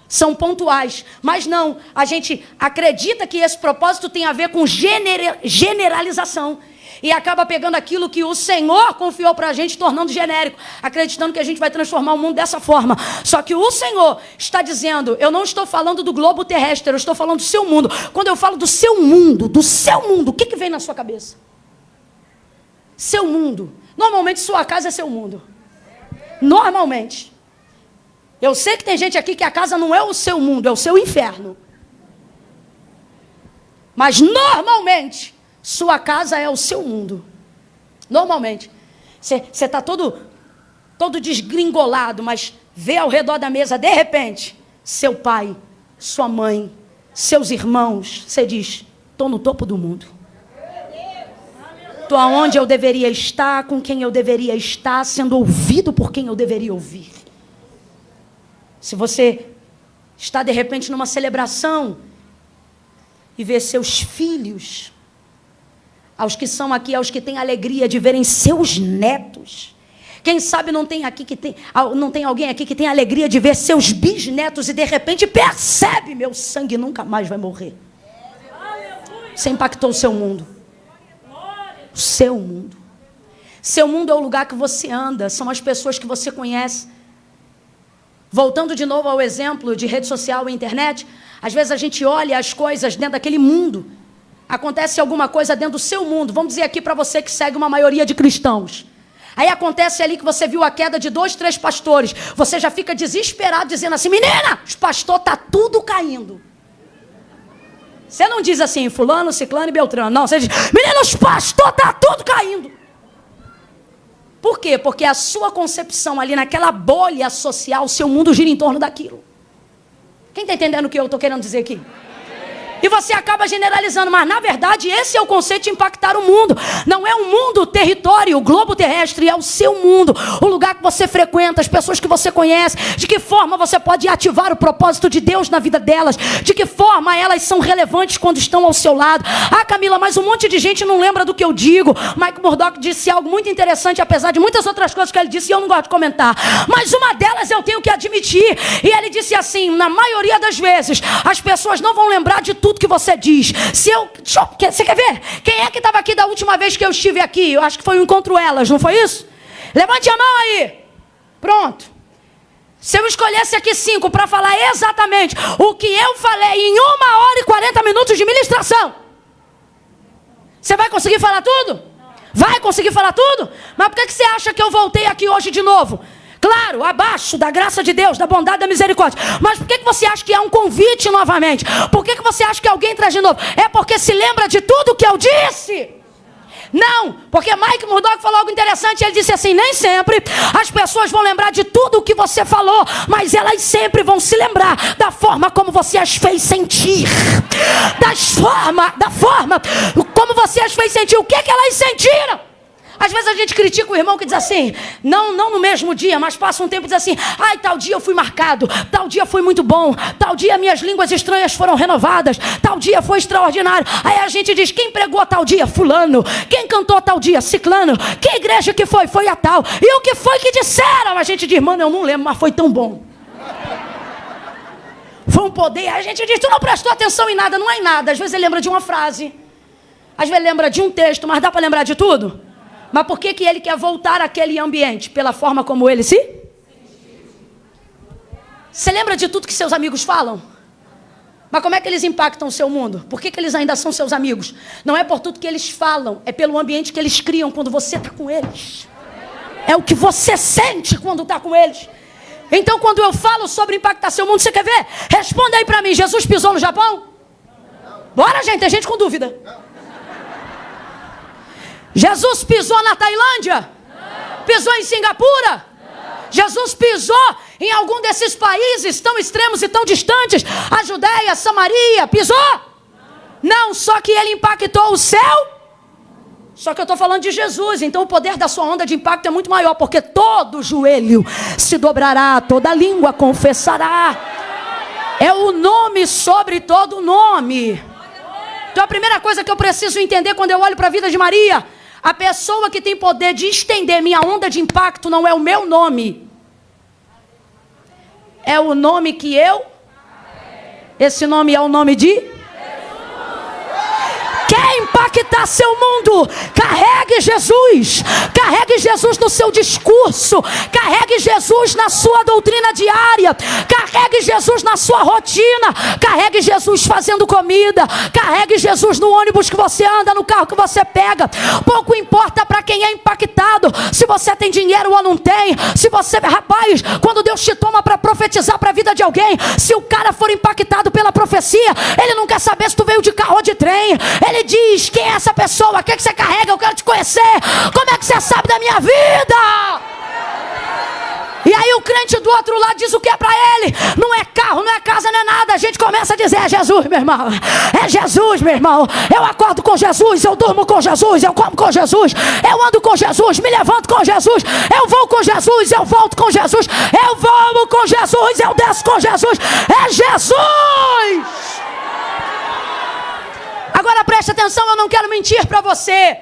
São pontuais. Mas não, a gente acredita que esse propósito tem a ver com generalização. E acaba pegando aquilo que o Senhor confiou para a gente, tornando genérico, acreditando que a gente vai transformar o mundo dessa forma. Só que o Senhor está dizendo, eu não estou falando do globo terrestre, eu estou falando do seu mundo. Quando eu falo do seu mundo, o que vem na sua cabeça? Seu mundo. Normalmente sua casa é seu mundo. Normalmente. Eu sei que tem gente aqui que a casa não é o seu mundo, é o seu inferno. Mas normalmente sua casa é o seu mundo. Normalmente. Você está todo desgringolado, mas vê ao redor da mesa, de repente, seu pai, sua mãe, seus irmãos. Você diz, estou no topo do mundo. Estou aonde eu deveria estar, com quem eu deveria estar, sendo ouvido por quem eu deveria ouvir. Se você está, de repente, numa celebração e vê seus filhos, aos que são aqui, aos que têm alegria de verem seus netos. Quem sabe não tem alguém aqui que tem alegria de ver seus bisnetos e de repente percebe, meu sangue nunca mais vai morrer. Você impactou o seu mundo. O seu mundo. Seu mundo é o lugar que você anda, são as pessoas que você conhece. Voltando de novo ao exemplo de rede social e internet, às vezes a gente olha as coisas dentro daquele mundo. Acontece alguma coisa dentro do seu mundo. Vamos dizer aqui para você que segue uma maioria de cristãos. Aí acontece ali que você viu a queda de 2, 3 pastores. Você já fica desesperado dizendo assim, menina, os pastores tá tudo caindo. Você não diz assim, fulano, ciclano e beltrano. Não, você diz, menina, os pastores tá tudo caindo. Por quê? Porque a sua concepção ali naquela bolha social, o seu mundo gira em torno daquilo. Quem está entendendo o que eu estou querendo dizer aqui? E você acaba generalizando, mas na verdade esse é o conceito de impactar o mundo. Não é um mundo, território, o globo terrestre, é o seu mundo, o lugar que você frequenta, as pessoas que você conhece, de que forma você pode ativar o propósito de Deus na vida delas, de que forma elas são relevantes quando estão ao seu lado. Ah, Camila, mas um monte de gente não lembra do que eu digo. Mike Murdock disse algo muito interessante, apesar de muitas outras coisas que ele disse e eu não gosto de comentar, mas uma delas eu tenho que admitir, e ele disse assim, na maioria das vezes, as pessoas não vão lembrar de tudo que você diz. Você quer ver? Quem é que estava aqui da última vez que eu estive aqui? Eu acho que foi um Encontro Elas, não foi isso? Levante a mão aí. Pronto. Se eu escolhesse aqui 5 para falar exatamente o que eu falei em 1h40 de ministração, você vai conseguir falar tudo? Vai conseguir falar tudo? Mas por que você acha que eu voltei aqui hoje de novo? Claro, abaixo da graça de Deus, da bondade, da misericórdia. Mas por que você acha que é um convite novamente? Por que você acha que alguém traz de novo? É porque se lembra de tudo que eu disse? Não, porque Mike Murdock falou algo interessante. Ele disse assim, nem sempre as pessoas vão lembrar de tudo o que você falou, mas elas sempre vão se lembrar da forma como você as fez sentir. Da forma como você as fez sentir. O que elas sentiram? Às vezes a gente critica o irmão que diz assim, não no mesmo dia, mas passa um tempo e diz assim, ai, tal dia eu fui marcado, tal dia foi muito bom, tal dia minhas línguas estranhas foram renovadas, tal dia foi extraordinário. Aí a gente diz, quem pregou tal dia? Fulano. Quem cantou tal dia? Ciclano. Que igreja que foi? Foi a tal. E o que foi que disseram? A gente diz, mano, eu não lembro, mas foi tão bom. Foi um poder. Aí a gente diz, tu não prestou atenção em nada, não é em nada. Às vezes ele lembra de uma frase, às vezes lembra de um texto, mas dá para lembrar de tudo? Mas por que ele quer voltar àquele ambiente? Pela forma como ele se... Você lembra de tudo que seus amigos falam? Mas como é que eles impactam o seu mundo? Por que eles ainda são seus amigos? Não é por tudo que eles falam, é pelo ambiente que eles criam quando você está com eles. É o que você sente quando está com eles. Então quando eu falo sobre impactar seu mundo, você quer ver? Responda aí para mim, Jesus pisou no Japão? Bora, gente, tem gente com dúvida. Jesus pisou na Tailândia? Não. Pisou em Singapura? Não. Jesus pisou em algum desses países tão extremos e tão distantes? A Judéia, Samaria, pisou? Não, só que ele impactou o céu. Só que eu estou falando de Jesus, então o poder da sua onda de impacto é muito maior, porque todo joelho se dobrará, toda língua confessará. É o nome sobre todo nome. Então a primeira coisa que eu preciso entender quando eu olho para a vida de Maria, a pessoa que tem poder de estender minha onda de impacto não é o meu nome. É o nome que eu... Esse nome é o nome de... Quer impactar seu mundo? Carregue Jesus. Carregue Jesus no seu discurso. Carregue Jesus na sua doutrina diária. Carregue Jesus na sua rotina. Carregue Jesus fazendo comida. Carregue Jesus no ônibus que você anda, no carro que você pega. Pouco importa para quem é impactado, se você tem dinheiro ou não tem. Se você, rapaz, quando Deus te toma para profetizar para a vida de alguém, se o cara for impactado pela profecia, ele não quer saber se tu veio de carro ou de trem. Ele diz, quem é essa pessoa? O que você carrega? Eu quero te conhecer. Como é que você sabe da minha vida? E aí o crente do outro lado diz o que é para ele? Não é carro, não é casa, não é nada. A gente começa a dizer, é Jesus, meu irmão. É Jesus, meu irmão. Eu acordo com Jesus, eu durmo com Jesus, eu como com Jesus, eu ando com Jesus, me levanto com Jesus, eu vou com Jesus, eu volto com Jesus, eu vou com Jesus, eu desço com Jesus. É Jesus! Agora preste atenção, eu não quero mentir para você.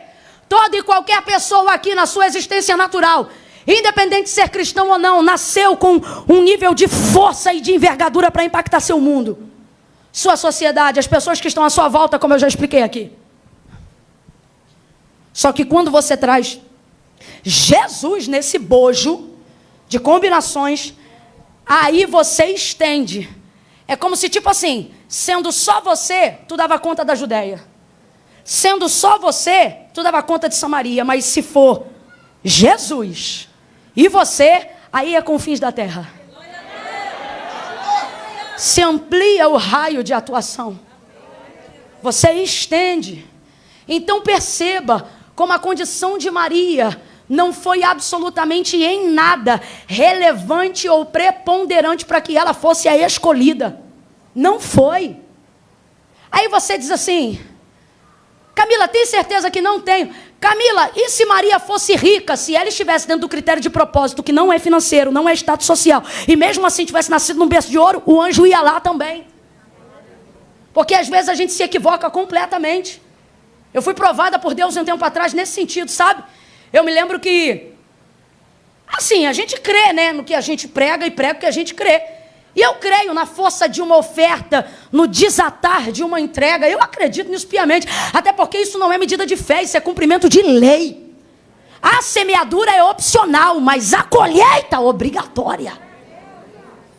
Toda e qualquer pessoa aqui na sua existência natural, independente de ser cristão ou não, nasceu com um nível de força e de envergadura para impactar seu mundo, sua sociedade, as pessoas que estão à sua volta, como eu já expliquei aqui. Só que quando você traz Jesus nesse bojo de combinações, aí você estende. É como se, tipo assim, sendo só você, tu dava conta da Judéia. Sendo só você, tu dava conta de Samaria. Mas se for Jesus e você, aí é confins da terra. Se amplia o raio de atuação. Você estende. Então perceba como a condição de Maria não foi absolutamente em nada relevante ou preponderante para que ela fosse a escolhida. Não foi. Aí você diz assim, Camila, tem certeza que não tenho? Camila, e se Maria fosse rica, se ela estivesse dentro do critério de propósito, que não é financeiro, não é status social, e mesmo assim tivesse nascido num berço de ouro, o anjo ia lá também. Porque às vezes a gente se equivoca completamente. Eu fui provada por Deus um tempo atrás nesse sentido, sabe? Eu me lembro que, assim, a gente crê, né, no que a gente prega e prega o que a gente crê. E eu creio na força de uma oferta, no desatar de uma entrega. Eu acredito nisso piamente, até porque isso não é medida de fé, isso é cumprimento de lei. A semeadura é opcional, mas a colheita é obrigatória.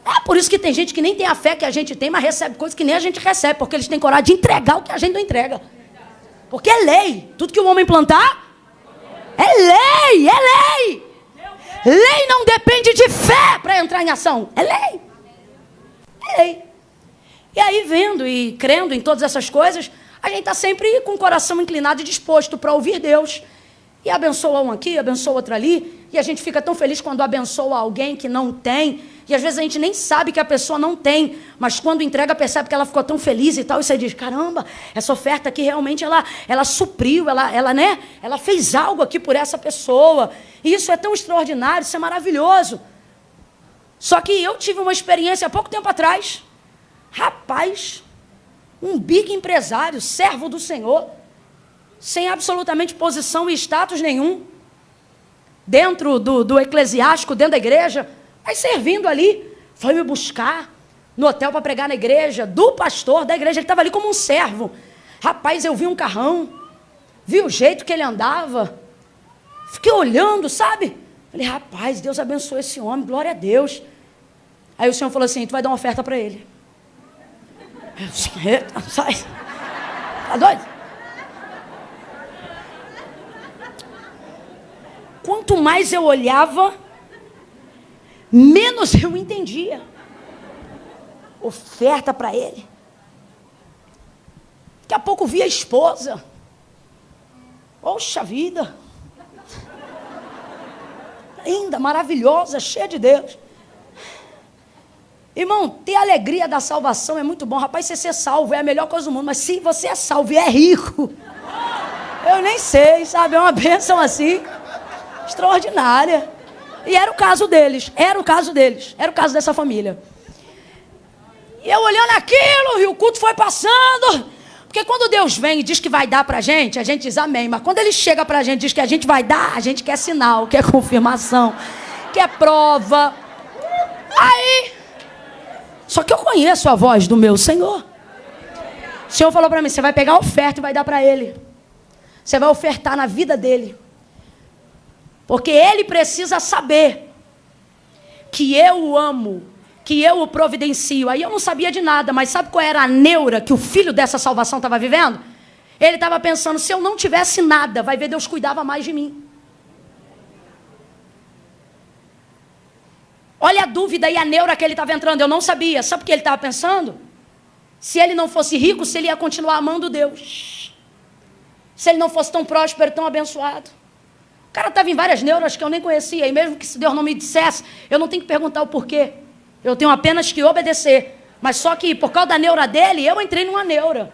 É por isso que tem gente que nem tem a fé que a gente tem, mas recebe coisas que nem a gente recebe, porque eles têm coragem de entregar o que a gente não entrega. Porque é lei. Tudo que o homem plantar, é lei, é lei. Lei não depende de fé para entrar em ação. É lei. É lei. E aí, vendo e crendo em todas essas coisas, a gente está sempre com o coração inclinado e disposto para ouvir Deus. E abençoa um aqui, abençoa outro ali. E a gente fica tão feliz quando abençoa alguém que não tem. E às vezes a gente nem sabe que a pessoa não tem. Mas quando entrega, percebe que ela ficou tão feliz e tal. E você diz, caramba, essa oferta aqui realmente ela supriu, ela fez algo aqui por essa pessoa. E isso é tão extraordinário, isso é maravilhoso. Só que eu tive uma experiência há pouco tempo atrás. Rapaz, um big empresário, servo do Senhor, sem absolutamente posição e status nenhum, dentro do eclesiástico, dentro da igreja, mas servindo ali, foi me buscar no hotel para pregar na igreja, do pastor da igreja, ele estava ali como um servo. Rapaz, eu vi um carrão, vi o jeito que ele andava, fiquei olhando, sabe? Falei, rapaz, Deus abençoe esse homem, glória a Deus. Aí o Senhor falou assim, tu vai dar uma oferta para ele. Eu disse, eita, sai, tá doido? Quanto mais eu olhava, menos eu entendia. Oferta para ele. Daqui a pouco vi a esposa. Poxa vida. Linda, maravilhosa, cheia de Deus. Irmão, ter a alegria da salvação é muito bom. Rapaz, você ser salvo é a melhor coisa do mundo. Mas se você é salvo e é rico, eu nem sei, sabe? É uma bênção assim. Extraordinária. E era o caso deles, era o caso dessa família. E eu olhando aquilo, e o culto foi passando. Porque quando Deus vem e diz que vai dar pra gente, a gente diz amém. Mas quando Ele chega pra gente e diz que a gente vai dar, a gente quer sinal, quer confirmação, quer prova. Aí, só que eu conheço a voz do meu Senhor. O Senhor falou pra mim, você vai pegar a oferta e vai dar pra Ele. Você vai ofertar na vida dele. Porque ele precisa saber que eu o amo, que eu o providencio. Aí eu não sabia de nada, mas sabe qual era a neura que o filho dessa salvação estava vivendo? Ele estava pensando, se eu não tivesse nada, vai ver, Deus cuidava mais de mim. Olha a dúvida e a neura que ele estava entrando, eu não sabia. Sabe o que ele estava pensando? Se ele não fosse rico, se ele ia continuar amando Deus. Se ele não fosse tão próspero, tão abençoado. O cara estava em várias neuras que eu nem conhecia, e mesmo que se Deus não me dissesse, eu não tenho que perguntar o porquê. Eu tenho apenas que obedecer. Mas só que por causa da neura dele, eu entrei numa neura.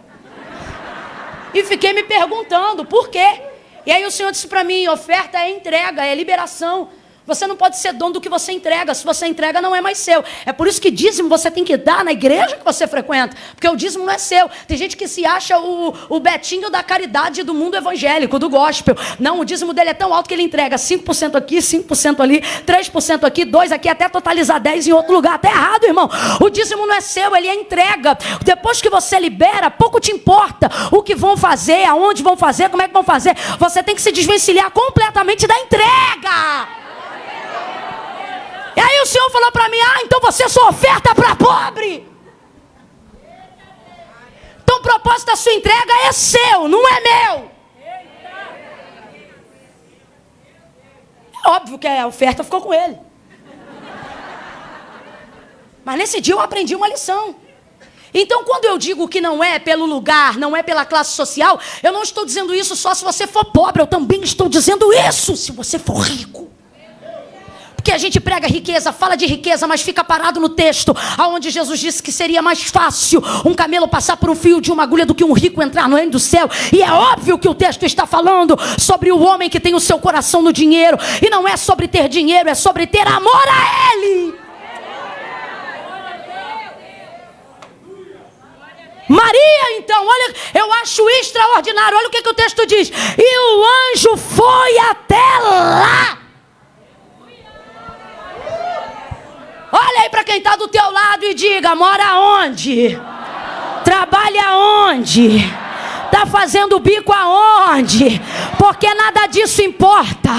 E fiquei me perguntando, por quê? E aí o Senhor disse para mim, oferta é entrega, é liberação. Você não pode ser dono do que você entrega. Se você entrega, não é mais seu. É por isso que dízimo você tem que dar na igreja que você frequenta. Porque o dízimo não é seu. Tem gente que se acha o Betinho da caridade do mundo evangélico, do gospel. Não, o dízimo dele é tão alto que ele entrega 5% aqui, 5% ali, 3% aqui, 2% aqui, até totalizar 10% em outro lugar. Até errado, irmão. O dízimo não é seu, ele é entrega. Depois que você libera, pouco te importa o que vão fazer, aonde vão fazer, como é que vão fazer. Você tem que se desvencilhar completamente da entrega. E aí o Senhor falou para mim, então você só oferta para pobre. Então o propósito da sua entrega é seu, não é meu. É óbvio que a oferta ficou com ele. Mas nesse dia eu aprendi uma lição. Então quando eu digo que não é pelo lugar, não é pela classe social, eu não estou dizendo isso só se você for pobre, eu também estou dizendo isso se você for rico. Porque a gente prega riqueza, fala de riqueza, mas fica parado no texto, onde Jesus disse que seria mais fácil um camelo passar por um fio de uma agulha do que um rico entrar no reino do céu. E é óbvio que o texto está falando sobre o homem que tem o seu coração no dinheiro. E não é sobre ter dinheiro, é sobre ter amor a Ele. Maria, então, olha, eu acho extraordinário. Olha o que o texto diz. E o anjo foi até lá. Olha aí para quem está do teu lado e diga, mora onde? Trabalha onde? Está fazendo bico aonde? Porque nada disso importa.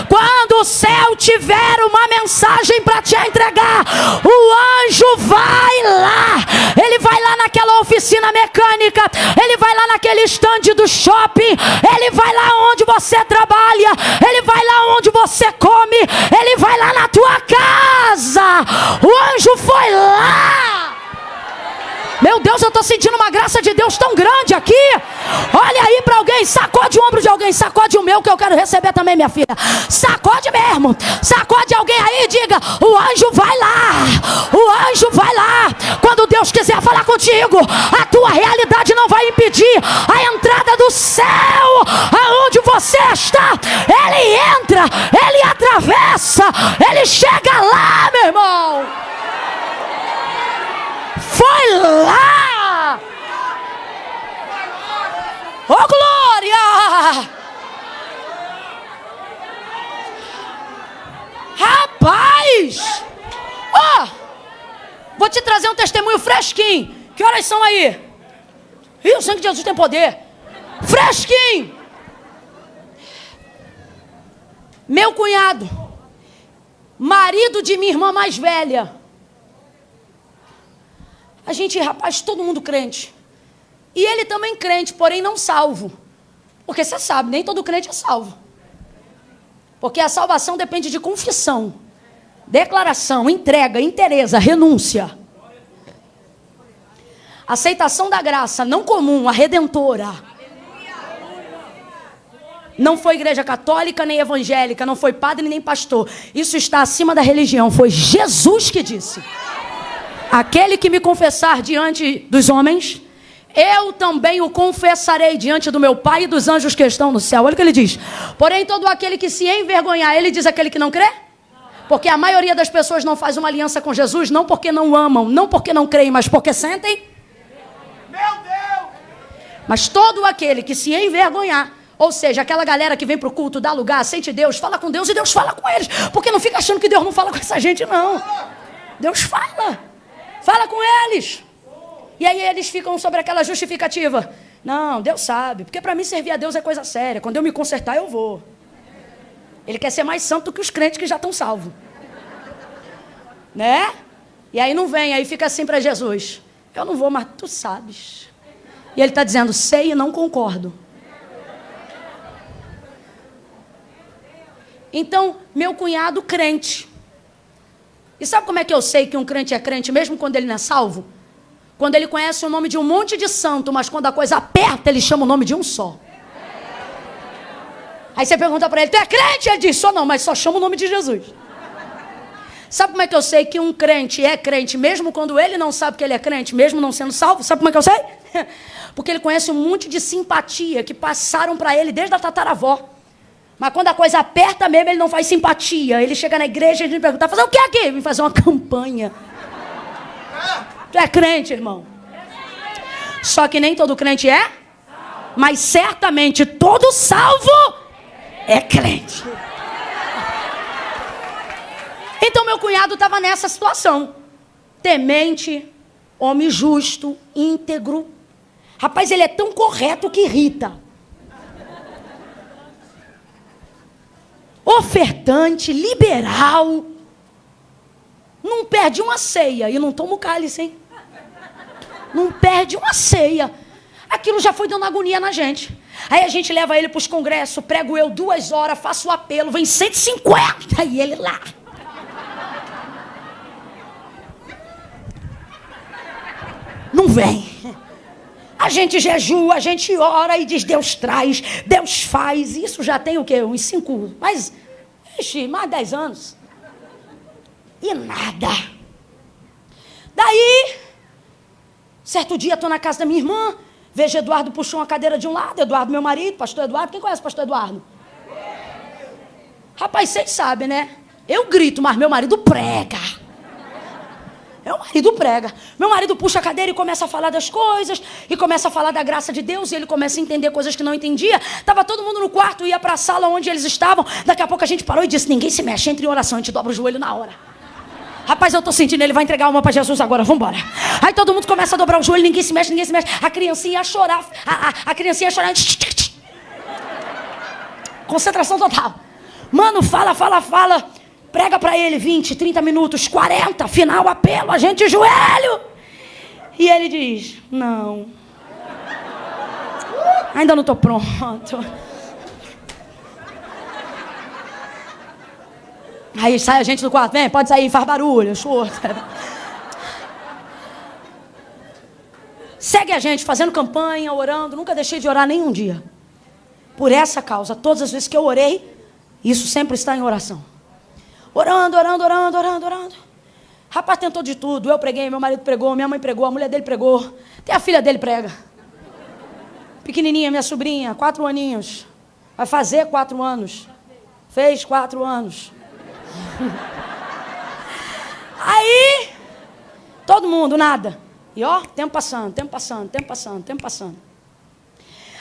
Quando o céu tiver uma mensagem para te entregar, o anjo vai lá. Ele vai lá naquela oficina mecânica. Ele vai lá naquele estande do shopping. Ele vai lá onde você trabalha. Ele vai lá onde você come. Ele vai lá na tua casa. O anjo foi lá. Meu Deus, eu estou sentindo uma graça de Deus tão grande aqui. Olha aí para alguém alguém, sacode o ombro de alguém, sacode o meu que eu quero receber também, minha filha. Sacode mesmo, sacode alguém aí e diga: o anjo vai lá, o anjo vai lá. Quando Deus quiser falar contigo, a tua realidade não vai impedir a entrada do céu aonde você está. Ele entra, ele atravessa, ele chega lá, meu irmão. Foi lá. Oh, glória! Rapaz! Ó, oh, vou te trazer um testemunho fresquinho. Que horas são aí? Ih, o sangue de Jesus tem poder. Fresquinho! Meu cunhado, marido de minha irmã mais velha. A gente, rapaz, todo mundo crente. E ele também crente, porém não salvo. Porque você sabe, nem todo crente é salvo. Porque a salvação depende de confissão, declaração, entrega, inteireza, renúncia. Aceitação da graça, não comum, a redentora. Não foi igreja católica nem evangélica, não foi padre nem pastor. Isso está acima da religião, foi Jesus que disse: aquele que me confessar diante dos homens, eu também o confessarei diante do meu Pai e dos anjos que estão no céu. Olha o que ele diz: porém todo aquele que se envergonhar, ele diz aquele que não crê? Porque a maioria das pessoas não faz uma aliança com Jesus, não porque não amam, não porque não creem, mas porque sentem. Meu Deus! Mas todo aquele que se envergonhar, ou seja, aquela galera que vem para o culto, dá lugar, sente Deus, fala com Deus e Deus fala com eles. Porque não fica achando que Deus não fala com essa gente, não. Deus fala. Fala com eles. E aí eles ficam sobre aquela justificativa. Não, Deus sabe. Porque para mim servir a Deus é coisa séria. Quando eu me consertar, eu vou. Ele quer ser mais santo do que os crentes que já estão salvos. Né? E aí não vem, aí fica assim para Jesus: eu não vou, mas tu sabes. E ele está dizendo: sei e não concordo. Então, meu cunhado crente. E sabe como é que eu sei que um crente é crente, mesmo quando ele não é salvo? Quando ele conhece o nome de um monte de santo, mas quando a coisa aperta, ele chama o nome de um só. Aí você pergunta para ele: tu é crente? Ele diz: só não, mas só chama o nome de Jesus. Sabe como é que eu sei que um crente é crente, mesmo quando ele não sabe que ele é crente, mesmo não sendo salvo? Sabe como é que eu sei? Porque ele conhece um monte de simpatia que passaram para ele desde a tataravó. Mas quando a coisa aperta mesmo, ele não faz simpatia. Ele chega na igreja e a gente pergunta: fazer o que aqui? Vem fazer uma campanha. Tu é crente, irmão? Só que nem todo crente é, mas certamente todo salvo é crente. Então meu cunhado estava nessa situação. Temente, homem justo, íntegro. Rapaz, ele é tão correto que irrita. Ofertante, liberal. Não perde uma ceia. E não toma o cálice, hein? Não perde uma ceia. Aquilo já foi dando agonia na gente. Aí a gente leva ele para os congressos, prego eu 2 horas, faço o apelo, vem 150 e ele lá. Não vem. A gente jejua, a gente ora e diz: Deus traz, Deus faz. Isso já tem o quê? Uns 5, mais 10 anos. E nada. Daí, certo dia, estou na casa da minha irmã, vejo Eduardo puxou uma cadeira de um lado, Eduardo, meu marido, pastor Eduardo. Quem conhece o pastor Eduardo? Rapaz, vocês sabem, né? Eu grito, mas meu marido prega. Meu marido prega. Meu marido puxa a cadeira e começa a falar das coisas, e começa a falar da graça de Deus, e ele começa a entender coisas que não entendia. Estava todo mundo no quarto, ia para a sala onde eles estavam. Daqui a pouco a gente parou e disse: ninguém se mexe, entre em oração, a gente dobra o joelho na hora. Rapaz, eu estou sentindo, ele vai entregar uma para Jesus agora, vamos embora. Aí todo mundo começa a dobrar o joelho, ninguém se mexe, ninguém se mexe. A criancinha ia chorar, a criancinha ia chorar. Concentração total. Mano, fala. Prega para ele 20, 30 minutos, 40, final, apelo, a gente joelho. E ele diz: não. Ainda não estou pronto. Aí sai a gente do quarto: vem, pode sair, faz barulho, choro. Segue a gente fazendo campanha, orando. Nunca deixei de orar nenhum dia. por essa causa. Todas as vezes que eu orei, isso sempre está em oração. Orando. Rapaz, tentou de tudo. Eu preguei, meu marido pregou, minha mãe pregou, a mulher dele pregou. Até a filha dele prega. Pequenininha, minha sobrinha, 4 aninhos. Vai fazer 4 anos. Fez 4 anos. Aí, todo mundo, nada. E ó, tempo passando.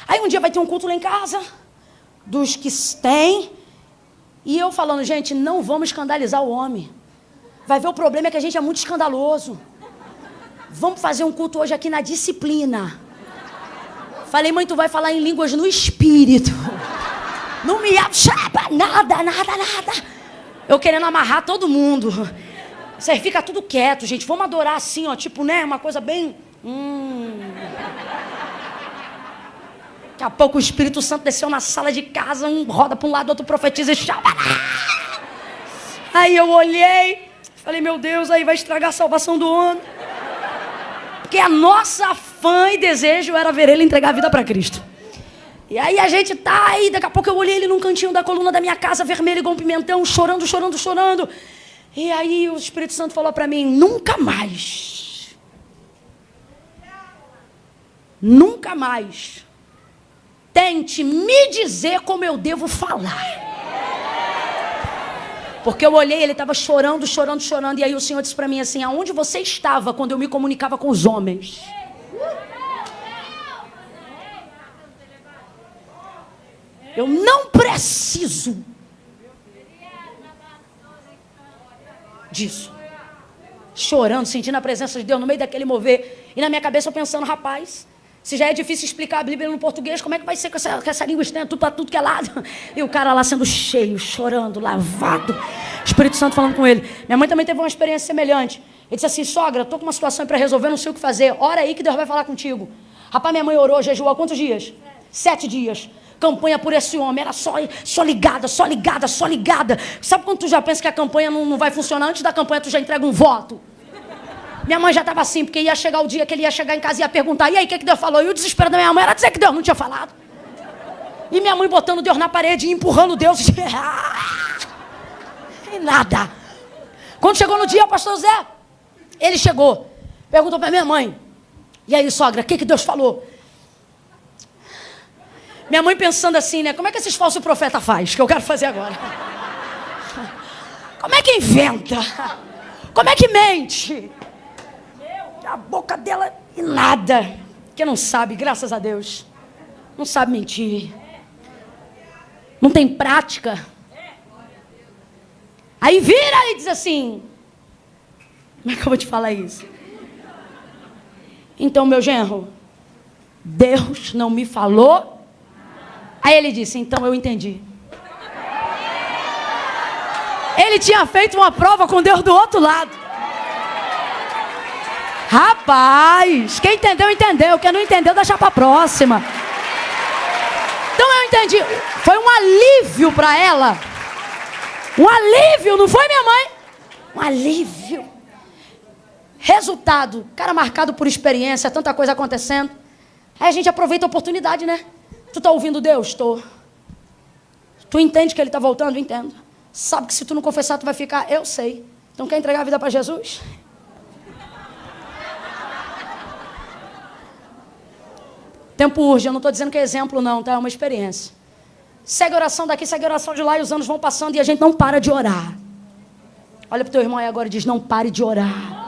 Aí um dia vai ter um culto lá em casa, dos que têm, e eu falando, gente, não vamos escandalizar o homem. Vai ver, o problema é que a gente é muito escandaloso. Vamos fazer um culto hoje aqui na disciplina. Falei, mãe, tu vai falar em línguas no espírito. Não me chapa, nada. Eu querendo amarrar todo mundo. Você fica tudo quieto, gente. Vamos adorar assim, ó, tipo, né, uma coisa bem... Daqui a pouco o Espírito Santo desceu na sala de casa, um roda para um lado, outro profetiza e chama. Aí eu olhei, falei, meu Deus, aí vai estragar a salvação do homem. Porque a nossa afã e desejo era ver ele entregar a vida para Cristo. E aí a gente tá aí, daqui a pouco eu olhei ele num cantinho da coluna da minha casa, vermelho igual um pimentão, chorando. E aí o Espírito Santo falou para mim, nunca mais tente me dizer como eu devo falar. Porque eu olhei, ele estava chorando. E aí o Senhor disse para mim assim, aonde você estava quando eu me comunicava com os homens? Eu não preciso disso. Chorando, sentindo a presença de Deus no meio daquele mover. E na minha cabeça eu pensando, rapaz, se já é difícil explicar a Bíblia no português, como é que vai ser com essa língua estranha, tudo para tudo que é lado? E o cara lá sendo cheio, chorando, lavado. O Espírito Santo falando com ele. Minha mãe também teve uma experiência semelhante. Ele disse assim, sogra, estou com uma situação para resolver, não sei o que fazer. Ora aí que Deus vai falar contigo. Rapaz, minha mãe orou, jejuou há quantos dias? 7 dias. Campanha por esse homem, era só ligada. Sabe quando tu já pensa que a campanha não vai funcionar? Antes da campanha tu já entrega um voto. Minha mãe já estava assim, porque ia chegar o dia que ele ia chegar em casa e ia perguntar, e aí, o que Deus falou? E o desespero da minha mãe era dizer que Deus não tinha falado. E minha mãe botando Deus na parede e empurrando Deus. E nada. Quando chegou no dia, o pastor Zé, ele chegou, perguntou para minha mãe, e aí, sogra, o que Deus falou? Minha mãe pensando assim, né? Como é que esses falsos profetas fazem? Que eu quero fazer agora. Como é que inventa? Como é que mente? A boca dela e nada. Que não sabe, graças a Deus. Não sabe mentir. Não tem prática. Aí vira e diz assim, como é que eu vou te falar isso? Então, meu genro, Deus não me falou. Aí ele disse, então eu entendi. Ele tinha feito uma prova com Deus do outro lado. Rapaz, quem entendeu, entendeu. Quem não entendeu, deixa para a próxima. Então eu entendi. Foi um alívio para ela. Um alívio, não foi, minha mãe? Um alívio. Resultado, cara marcado por experiência, tanta coisa acontecendo. Aí a gente aproveita a oportunidade, né? Tu tá ouvindo Deus? Tô. Tu entende que Ele tá voltando? Entendo. Sabe que se tu não confessar, tu vai ficar? Eu sei. Então quer entregar a vida para Jesus? Tempo urge, eu não estou dizendo que é exemplo não, tá? É uma experiência. Segue a oração daqui, segue a oração de lá, e os anos vão passando e a gente não para de orar. Olha para o teu irmão aí agora e diz, não pare de orar.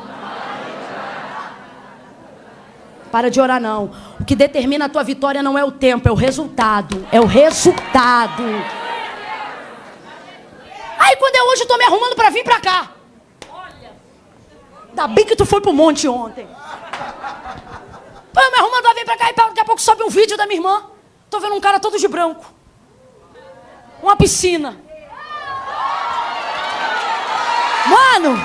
Para de orar não. O que determina a tua vitória não é o tempo, é o resultado. É o resultado. Aí quando é hoje eu estou me arrumando para vir para cá. Ainda bem que tu foi pro monte ontem. Eu me arrumando para vir para cá e daqui a pouco sobe um vídeo da minha irmã. Tô vendo um cara todo de branco. Uma piscina. Mano.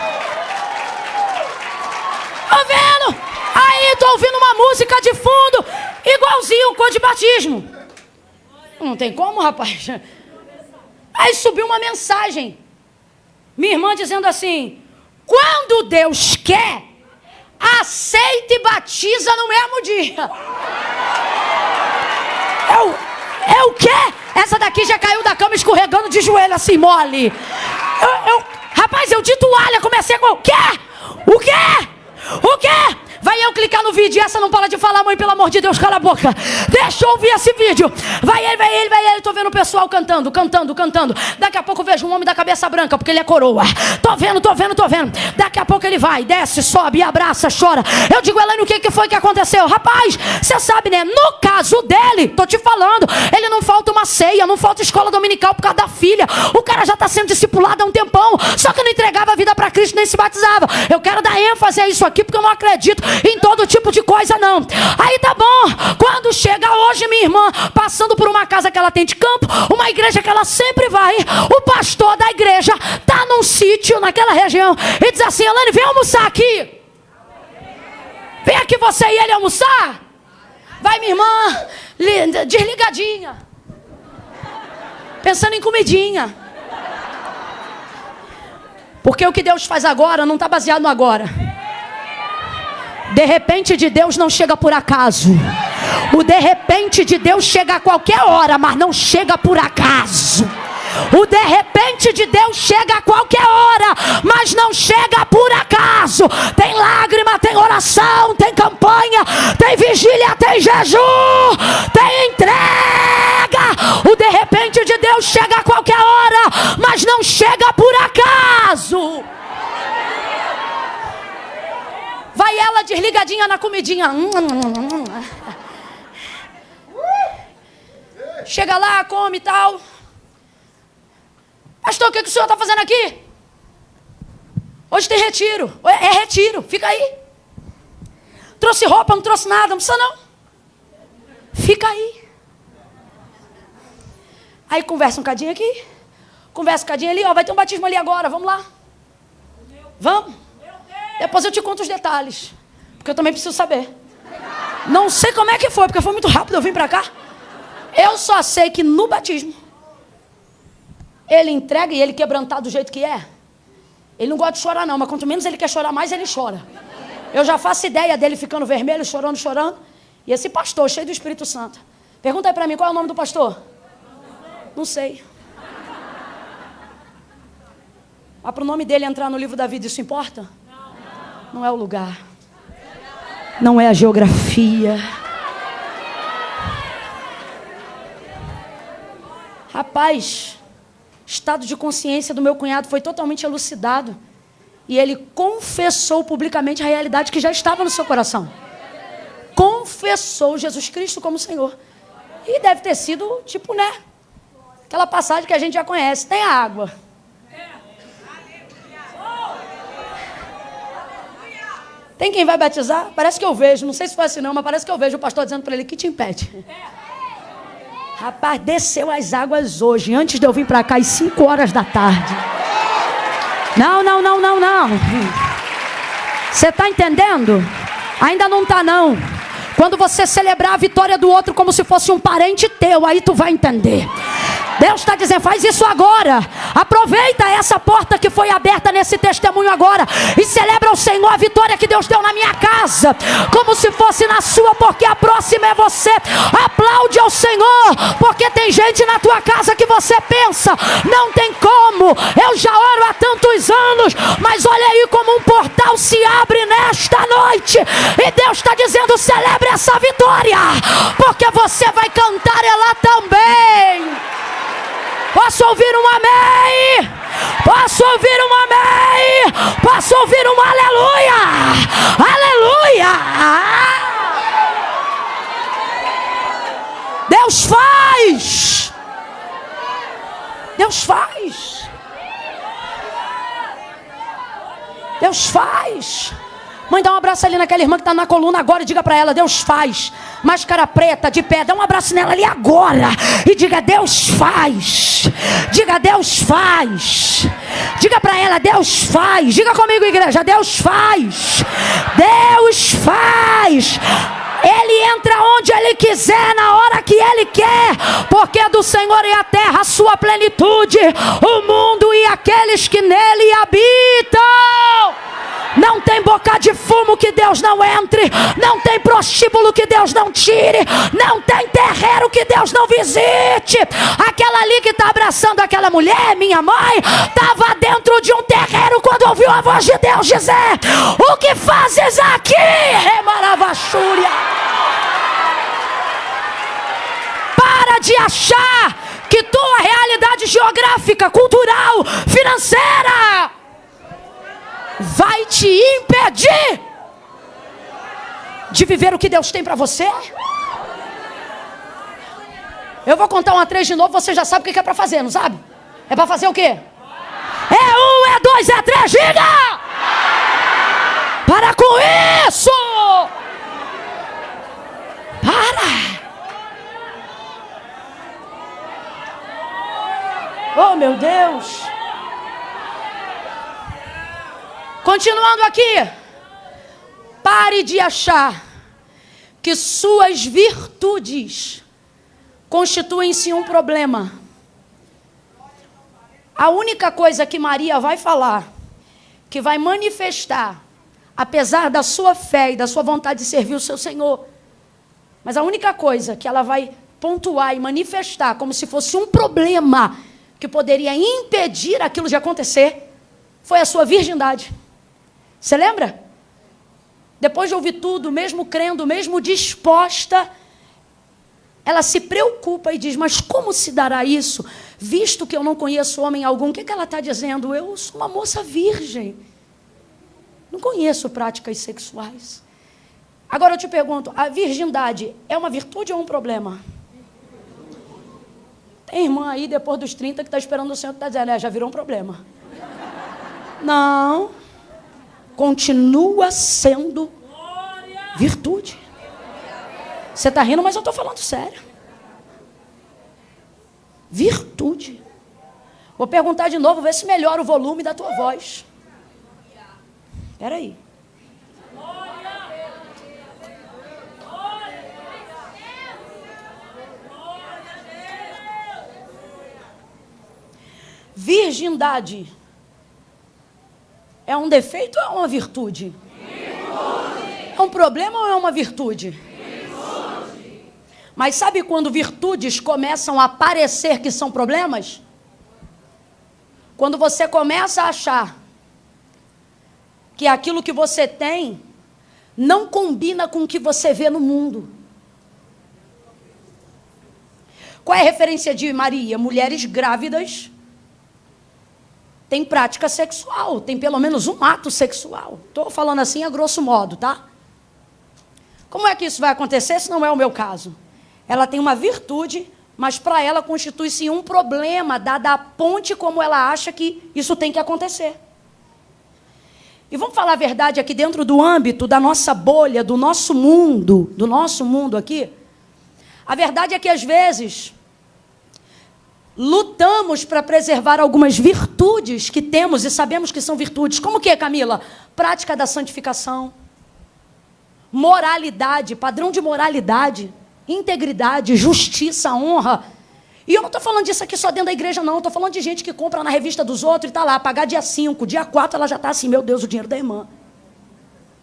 Tô vendo. Aí tô ouvindo uma música de fundo. Igualzinho o cor de batismo. Não tem como, rapaz. Aí subiu uma mensagem. Minha irmã dizendo assim. Quando Deus quer, aceita e batiza no mesmo dia. É o quê? Essa daqui já caiu da cama escorregando de joelho assim, mole. Rapaz, eu de toalha comecei com o quê? O quê? O quê? Vai eu clicar no vídeo e essa não para de falar, mãe, pelo amor de Deus, cala a boca. Deixa eu ouvir esse vídeo. Vai ele. Tô vendo o pessoal cantando. Daqui a pouco eu vejo um homem da cabeça branca, porque ele é coroa. Tô vendo. Daqui a pouco ele vai, desce, sobe, abraça, chora. Eu digo, Elaine, o que foi que aconteceu? Rapaz, você sabe, né? No caso dele, tô te falando, ele não falta uma ceia, não falta escola dominical por causa da filha. O cara já tá sendo discipulado há um tempão, só que não entregava a vida para Cristo, nem se batizava. Eu quero dar ênfase a isso aqui, porque eu não acredito em todo tipo de coisa, não. Aí tá bom. Quando chega hoje, minha irmã, passando por uma casa que ela tem de campo, uma igreja que ela sempre vai, o pastor da igreja tá num sítio naquela região e diz assim, Elaine, vem almoçar aqui. Vem aqui você e ele almoçar. Vai, minha irmã, desligadinha, pensando em comidinha. Porque o que Deus faz agora não está baseado no agora. De repente de Deus não chega por acaso. O de repente de Deus chega a qualquer hora, mas não chega por acaso. O de repente de Deus chega a qualquer hora, mas não chega por acaso. Tem lágrima, tem oração, tem campanha, tem vigília, tem jejum, tem entrega. O de repente de Deus chega a qualquer hora, mas não chega por acaso. Vai ela desligadinha na comidinha. Chega lá, come e tal. Pastor, o que o senhor está fazendo aqui? Hoje tem retiro. É retiro, fica aí. Trouxe roupa, não trouxe nada, não precisa não. Fica aí. Aí conversa um cadinho aqui. Conversa um cadinho ali, ó. Vai ter um batismo ali agora, vamos lá. Vamos. Depois eu te conto os detalhes, porque eu também preciso saber. Não sei como é que foi, porque foi muito rápido, eu vim pra cá. Eu só sei que no batismo, ele entrega e ele quebrantado do jeito que é. Ele não gosta de chorar não, mas quanto menos ele quer chorar, mais ele chora. Eu já faço ideia dele ficando vermelho, chorando. E esse pastor, cheio do Espírito Santo. Pergunta aí pra mim, qual é o nome do pastor? Não sei. Mas pro nome dele entrar no livro da vida, isso importa? Não é o lugar, não é a geografia. Rapaz, estado de consciência do meu cunhado foi totalmente elucidado. E ele confessou publicamente a realidade que já estava no seu coração. Confessou Jesus Cristo como Senhor. E deve ter sido, tipo, né? Aquela passagem que a gente já conhece, tem água. Tem quem vai batizar? Parece que eu vejo, não sei se foi assim não, mas parece que eu vejo o pastor dizendo para ele, que te impede? Rapaz, desceu as águas hoje, antes de eu vir para cá, às 5 horas da tarde. Não. Você está entendendo? Ainda não está não. Quando você celebrar a vitória do outro como se fosse um parente teu, aí tu vai entender. Deus está dizendo, faz isso agora. Aproveita essa porta que foi aberta nesse testemunho agora e celebra ao Senhor a vitória que Deus deu na minha casa, como se fosse na sua, porque a próxima é você. Aplaude ao Senhor, porque tem gente na tua casa que você pensa, não tem como, eu já oro há tantos anos, mas olha aí como um portal se abre nesta noite, e Deus está dizendo, celebre essa vitória, porque você vai cantar ela também. Posso ouvir um amém? Posso ouvir um amém? Posso ouvir um aleluia? Aleluia! Deus faz! Deus faz! Deus faz! Mãe, dá um abraço ali naquela irmã que está na coluna agora e diga para ela, Deus faz. Máscara preta, de pé, dá um abraço nela ali agora. E diga, Deus faz. Diga, Deus faz. Diga para ela, Deus faz. Diga comigo, igreja, Deus faz. Deus faz. Ele entra onde Ele quiser, na hora que Ele quer. Porque é do Senhor e a terra, a sua plenitude, o mundo e aqueles que nele habitam. Não tem boca de fumo que Deus não entre. Não tem prostíbulo que Deus não tire. Não tem terreiro que Deus não visite. Aquela ali que está abraçando aquela mulher, minha mãe, estava dentro de um terreiro quando ouviu a voz de Deus dizer: o que fazes aqui, Remaravachúria? Para de achar que tua realidade geográfica, cultural, financeira vai te impedir de viver o que Deus tem para você. Eu vou contar 1 a 3 de novo, você já sabe o que é para fazer, não sabe? É para fazer o quê? É 1, é 2, é 3, diga! Para com isso! Para! Oh, meu Deus! Continuando aqui. Pare de achar que suas virtudes constituem-se um problema. A única coisa que Maria vai falar, que vai manifestar, apesar da sua fé e da sua vontade de servir o seu Senhor, mas a única coisa que ela vai pontuar e manifestar como se fosse um problema que poderia impedir aquilo de acontecer, foi a sua virgindade. Você lembra? Depois de ouvir tudo, mesmo crendo, mesmo disposta, ela se preocupa e diz: mas como se dará isso, visto que eu não conheço homem algum? O que ela está dizendo? Eu sou uma moça virgem, não conheço práticas sexuais. Agora eu te pergunto, a virgindade é uma virtude ou um problema? Tem irmã aí depois dos 30 que está esperando o Senhor, que está dizendo: já virou um problema. Não, continua sendo virtude. Você está rindo, mas eu estou falando sério. Virtude. Vou perguntar de novo, ver se melhora o volume da tua voz. Espera aí. Virgindade é um defeito ou é uma virtude? Virtude. É um problema ou é uma virtude? Virtude. Mas sabe quando virtudes começam a parecer que são problemas? Quando você começa a achar que aquilo que você tem não combina com o que você vê no mundo. Qual é a referência de Maria? Mulheres grávidas tem prática sexual, tem pelo menos um ato sexual. Estou falando assim a grosso modo, tá? Como é que isso vai acontecer se não é o meu caso? Ela tem uma virtude, mas para ela constitui-se um problema, dada a ponte como ela acha que isso tem que acontecer. E vamos falar a verdade aqui dentro do âmbito da nossa bolha, do nosso mundo aqui. A verdade é que às vezes lutamos para preservar algumas virtudes que temos e sabemos que são virtudes. Como que é, Camila? Prática da santificação, moralidade, padrão de moralidade, integridade, justiça, honra. E eu não estou falando disso aqui só dentro da igreja, não. Estou falando de gente que compra na revista dos outros e está lá, pagar dia 5, dia 4, ela já está assim: meu Deus, o dinheiro da irmã.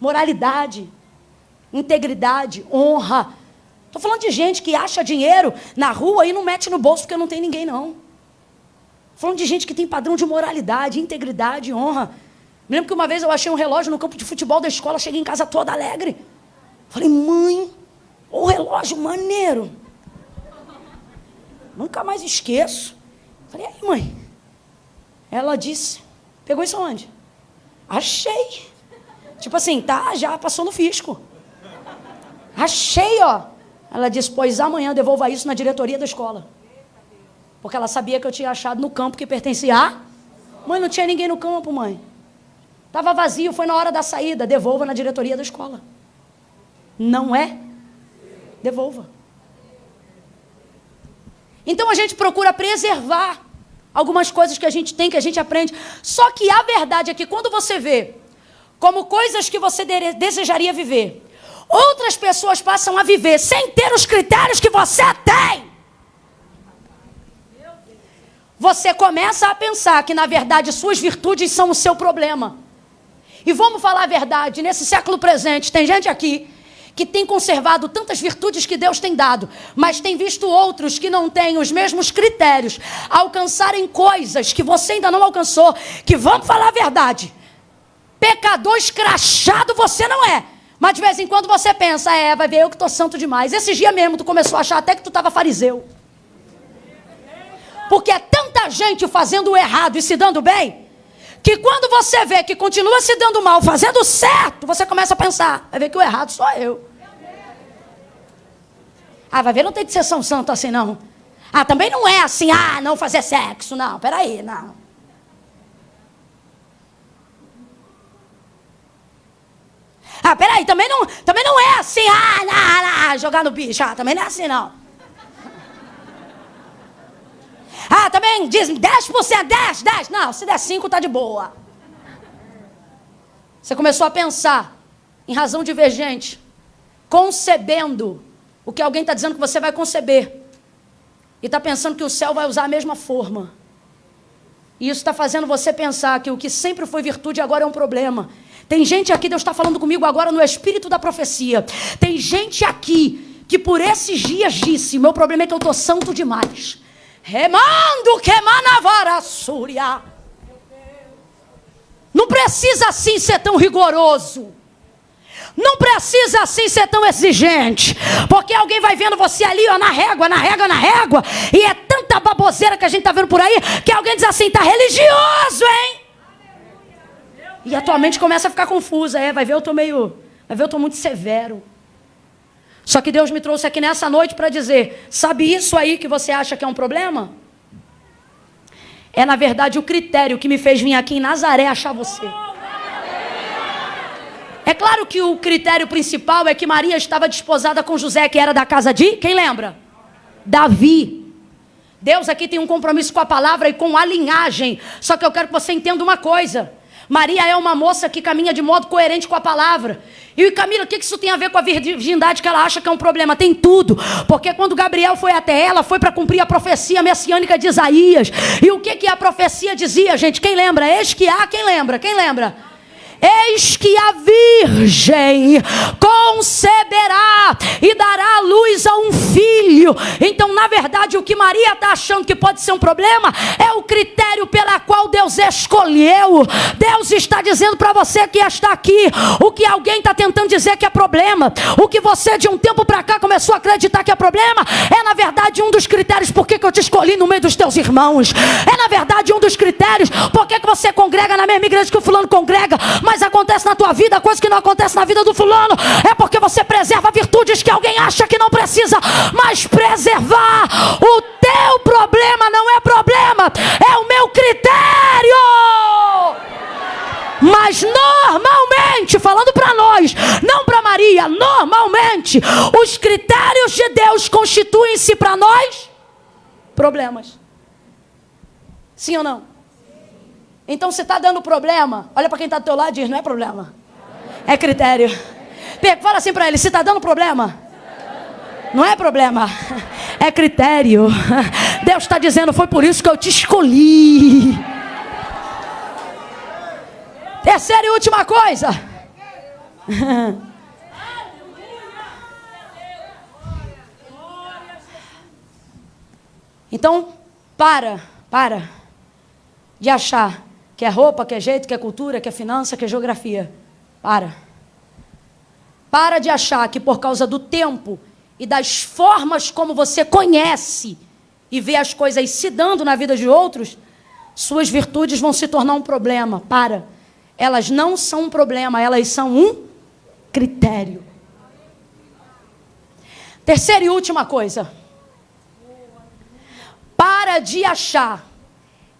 Moralidade, integridade, honra. Estou falando de gente que acha dinheiro na rua e não mete no bolso porque não tem ninguém, não. Estou falando de gente que tem padrão de moralidade, integridade, honra. Me lembro que uma vez eu achei um relógio no campo de futebol da escola, cheguei em casa toda alegre. Falei: mãe, o relógio maneiro. Nunca mais esqueço. Falei: aí, mãe? Ela disse: pegou isso aonde? Achei. Tipo assim, tá, já passou no fisco. Achei, ó. Ela disse: pois amanhã devolva isso na diretoria da escola. Porque ela sabia que eu tinha achado no campo que pertencia a... Mãe, não tinha ninguém no campo, mãe. Estava vazio, foi na hora da saída. Devolva na diretoria da escola. Não é? Devolva. Então a gente procura preservar algumas coisas que a gente tem, que a gente aprende. Só que a verdade é que quando você vê como coisas que você desejaria viver, outras pessoas passam a viver sem ter os critérios que você tem, você começa a pensar que, na verdade, suas virtudes são o seu problema. E vamos falar a verdade, nesse século presente, tem gente aqui que tem conservado tantas virtudes que Deus tem dado, mas tem visto outros que não têm os mesmos critérios, alcançarem coisas que você ainda não alcançou, que vamos falar a verdade, pecador escrachado você não é, mas de vez em quando você pensa, vai ver eu que estou santo demais. Esses dias mesmo tu começou a achar até que tu estava fariseu, porque é tanta gente fazendo o errado e se dando bem, que quando você vê que continua se dando mal, fazendo certo, você começa a pensar, vai ver que o errado sou eu. Vai ver, não tem de ser São Santo assim não. Também não é assim, não fazer sexo, não, peraí, não. Peraí, também não é assim, jogar no bicho, também não é assim não. Também diz 10%, 10. Não, se der 5 tá de boa. Você começou a pensar em razão divergente, concebendo o que alguém está dizendo que você vai conceber. E está pensando que o céu vai usar a mesma forma. E isso está fazendo você pensar que o que sempre foi virtude agora é um problema. Tem gente aqui, Deus está falando comigo agora no espírito da profecia. Tem gente aqui que por esses dias disse, meu problema é que eu estou santo demais. Remando que manavara súria. Não precisa assim ser tão rigoroso. Não precisa assim ser tão exigente. Porque alguém vai vendo você ali, na régua. E é tanta baboseira que a gente está vendo por aí, que alguém diz assim, tá religioso, hein? E a tua mente começa a ficar confusa. Vai ver, eu estou muito severo. Só que Deus me trouxe aqui nessa noite para dizer, sabe isso aí que você acha que é um problema? É na verdade o critério que me fez vir aqui em Nazaré achar você. É claro que o critério principal é que Maria estava desposada com José, que era da casa de, quem lembra? Davi. Deus aqui tem um compromisso com a palavra e com a linhagem. Só que eu quero que você entenda uma coisa. Maria é uma moça que caminha de modo coerente com a palavra. E Camila, o que isso tem a ver com a virgindade que ela acha que é um problema? Tem tudo. Porque quando Gabriel foi até ela, foi para cumprir a profecia messiânica de Isaías. E o que a profecia dizia, gente? Quem lembra? Eis que há, quem lembra? Eis que a virgem conceberá e dará à luz a um filho. Então, na verdade, o que Maria está achando que pode ser um problema é o critério pela qual Deus escolheu. Deus está dizendo para você que está aqui o que alguém está tentando dizer que é problema. O que você de um tempo para cá começou a acreditar que é problema é, na verdade, um dos critérios por que eu te escolhi no meio dos teus irmãos. É, na verdade, um dos critérios por que você congrega na mesma igreja que o fulano congrega, mas acontece na tua vida coisa que não acontece na vida do fulano. É porque você preserva virtudes que alguém acha que não precisa mais preservar. O teu problema não é problema, é o meu critério. Mas normalmente, falando para nós, não para Maria, normalmente os critérios de Deus constituem-se para nós problemas. Sim ou não? Então, se está dando problema, olha para quem está do teu lado e diz, não é problema, é critério. Fala assim para ele, se está dando problema, não é problema, é critério. Deus está dizendo, foi por isso que eu te escolhi. Terceira e última coisa. Então, para de achar que é roupa, que é jeito, que é cultura, que é finança, que é geografia. Para de achar que por causa do tempo e das formas como você conhece e vê as coisas se dando na vida de outros, suas virtudes vão se tornar um problema. Elas não são um problema, elas são um critério. Terceira e última coisa. Para de achar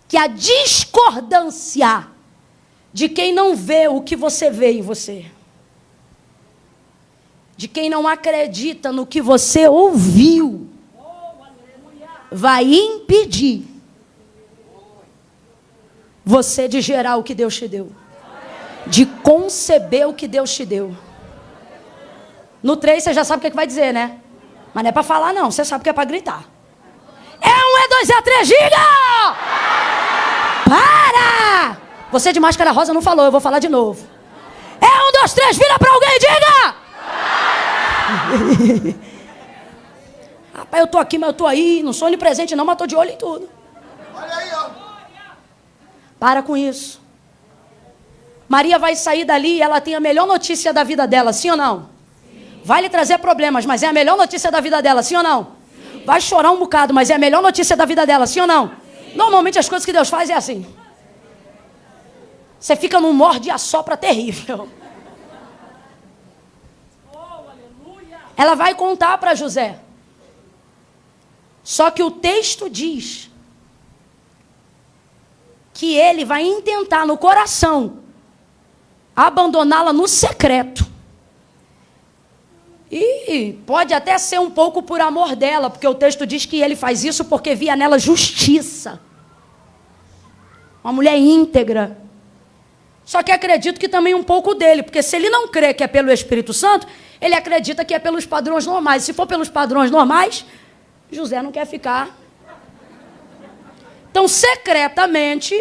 que a discordância de quem não vê o que você vê em você, de quem não acredita no que você ouviu, vai impedir você de gerar o que Deus te deu, de conceber o que Deus te deu. No 3 você já sabe o que vai dizer, né? Mas não é para falar não, você sabe que é para gritar. É 1, é 2, é 3, diga! Para! Você de máscara rosa não falou, eu vou falar de novo. 2, 3, vira para alguém e diga. Rapaz, eu tô aqui, mas eu tô aí. Não sou onipresente não, mas tô de olho em tudo. Olha aí, ó. Para com isso. Maria vai sair dali e ela tem a melhor notícia da vida dela, sim ou não? Sim. Vai lhe trazer problemas, mas é a melhor notícia da vida dela, sim ou não? Sim. Vai chorar um bocado, mas é a melhor notícia da vida dela, sim ou não? Sim. Normalmente as coisas que Deus faz é assim. Você fica num morde e assopra terrível. Ela vai contar para José. Só que o texto diz que ele vai intentar no coração abandoná-la no secreto. E pode até ser um pouco por amor dela, porque o texto diz que ele faz isso porque via nela justiça. Uma mulher íntegra. Só que acredito que também um pouco dele, porque se ele não crê que é pelo Espírito Santo, ele acredita que é pelos padrões normais. Se for pelos padrões normais, José não quer ficar. Então, secretamente,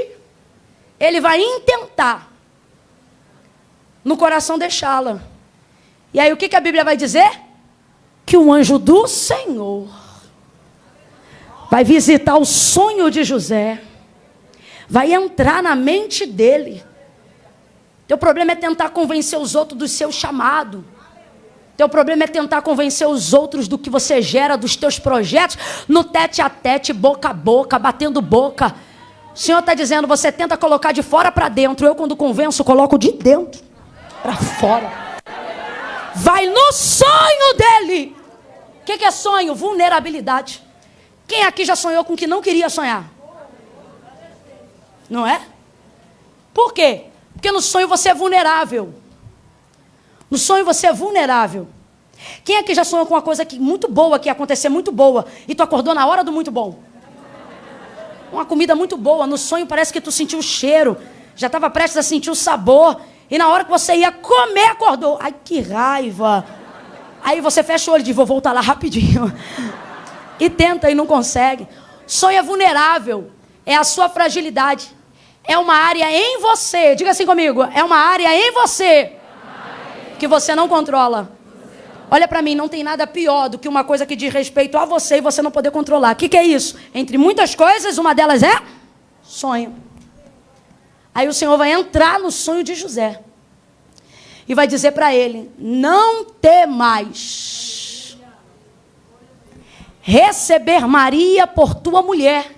ele vai intentar no coração deixá-la. E aí o que a Bíblia vai dizer? Que um anjo do Senhor vai visitar o sonho de José, vai entrar na mente dele. Teu problema é tentar convencer os outros do seu chamado. Teu problema é tentar convencer os outros do que você gera, dos teus projetos, no tete a tete, boca a boca, batendo boca. O Senhor está dizendo, você tenta colocar de fora para dentro. Eu, quando convenço, coloco de dentro para fora. Vai no sonho dele. O que é sonho? Vulnerabilidade. Quem aqui já sonhou com o que não queria sonhar? Não é? Por quê? Porque no sonho você é vulnerável. No sonho você é vulnerável. Quem aqui já sonhou com uma coisa muito boa, que ia acontecer muito boa, e tu acordou na hora do muito bom? Uma comida muito boa, no sonho parece que tu sentiu o cheiro, já estava prestes a sentir o sabor, e na hora que você ia comer, acordou. Ai, que raiva. Aí você fecha o olho e diz, vou voltar lá rapidinho. E tenta e não consegue. Sonho é vulnerável, é a sua fragilidade. É uma área em você, diga assim comigo, é uma área em você que você não controla. Olha para mim, não tem nada pior do que uma coisa que diz respeito a você e você não poder controlar. O que é isso? Entre muitas coisas, uma delas é sonho. Aí o Senhor vai entrar no sonho de José e vai dizer para ele, não temais receber Maria por tua mulher,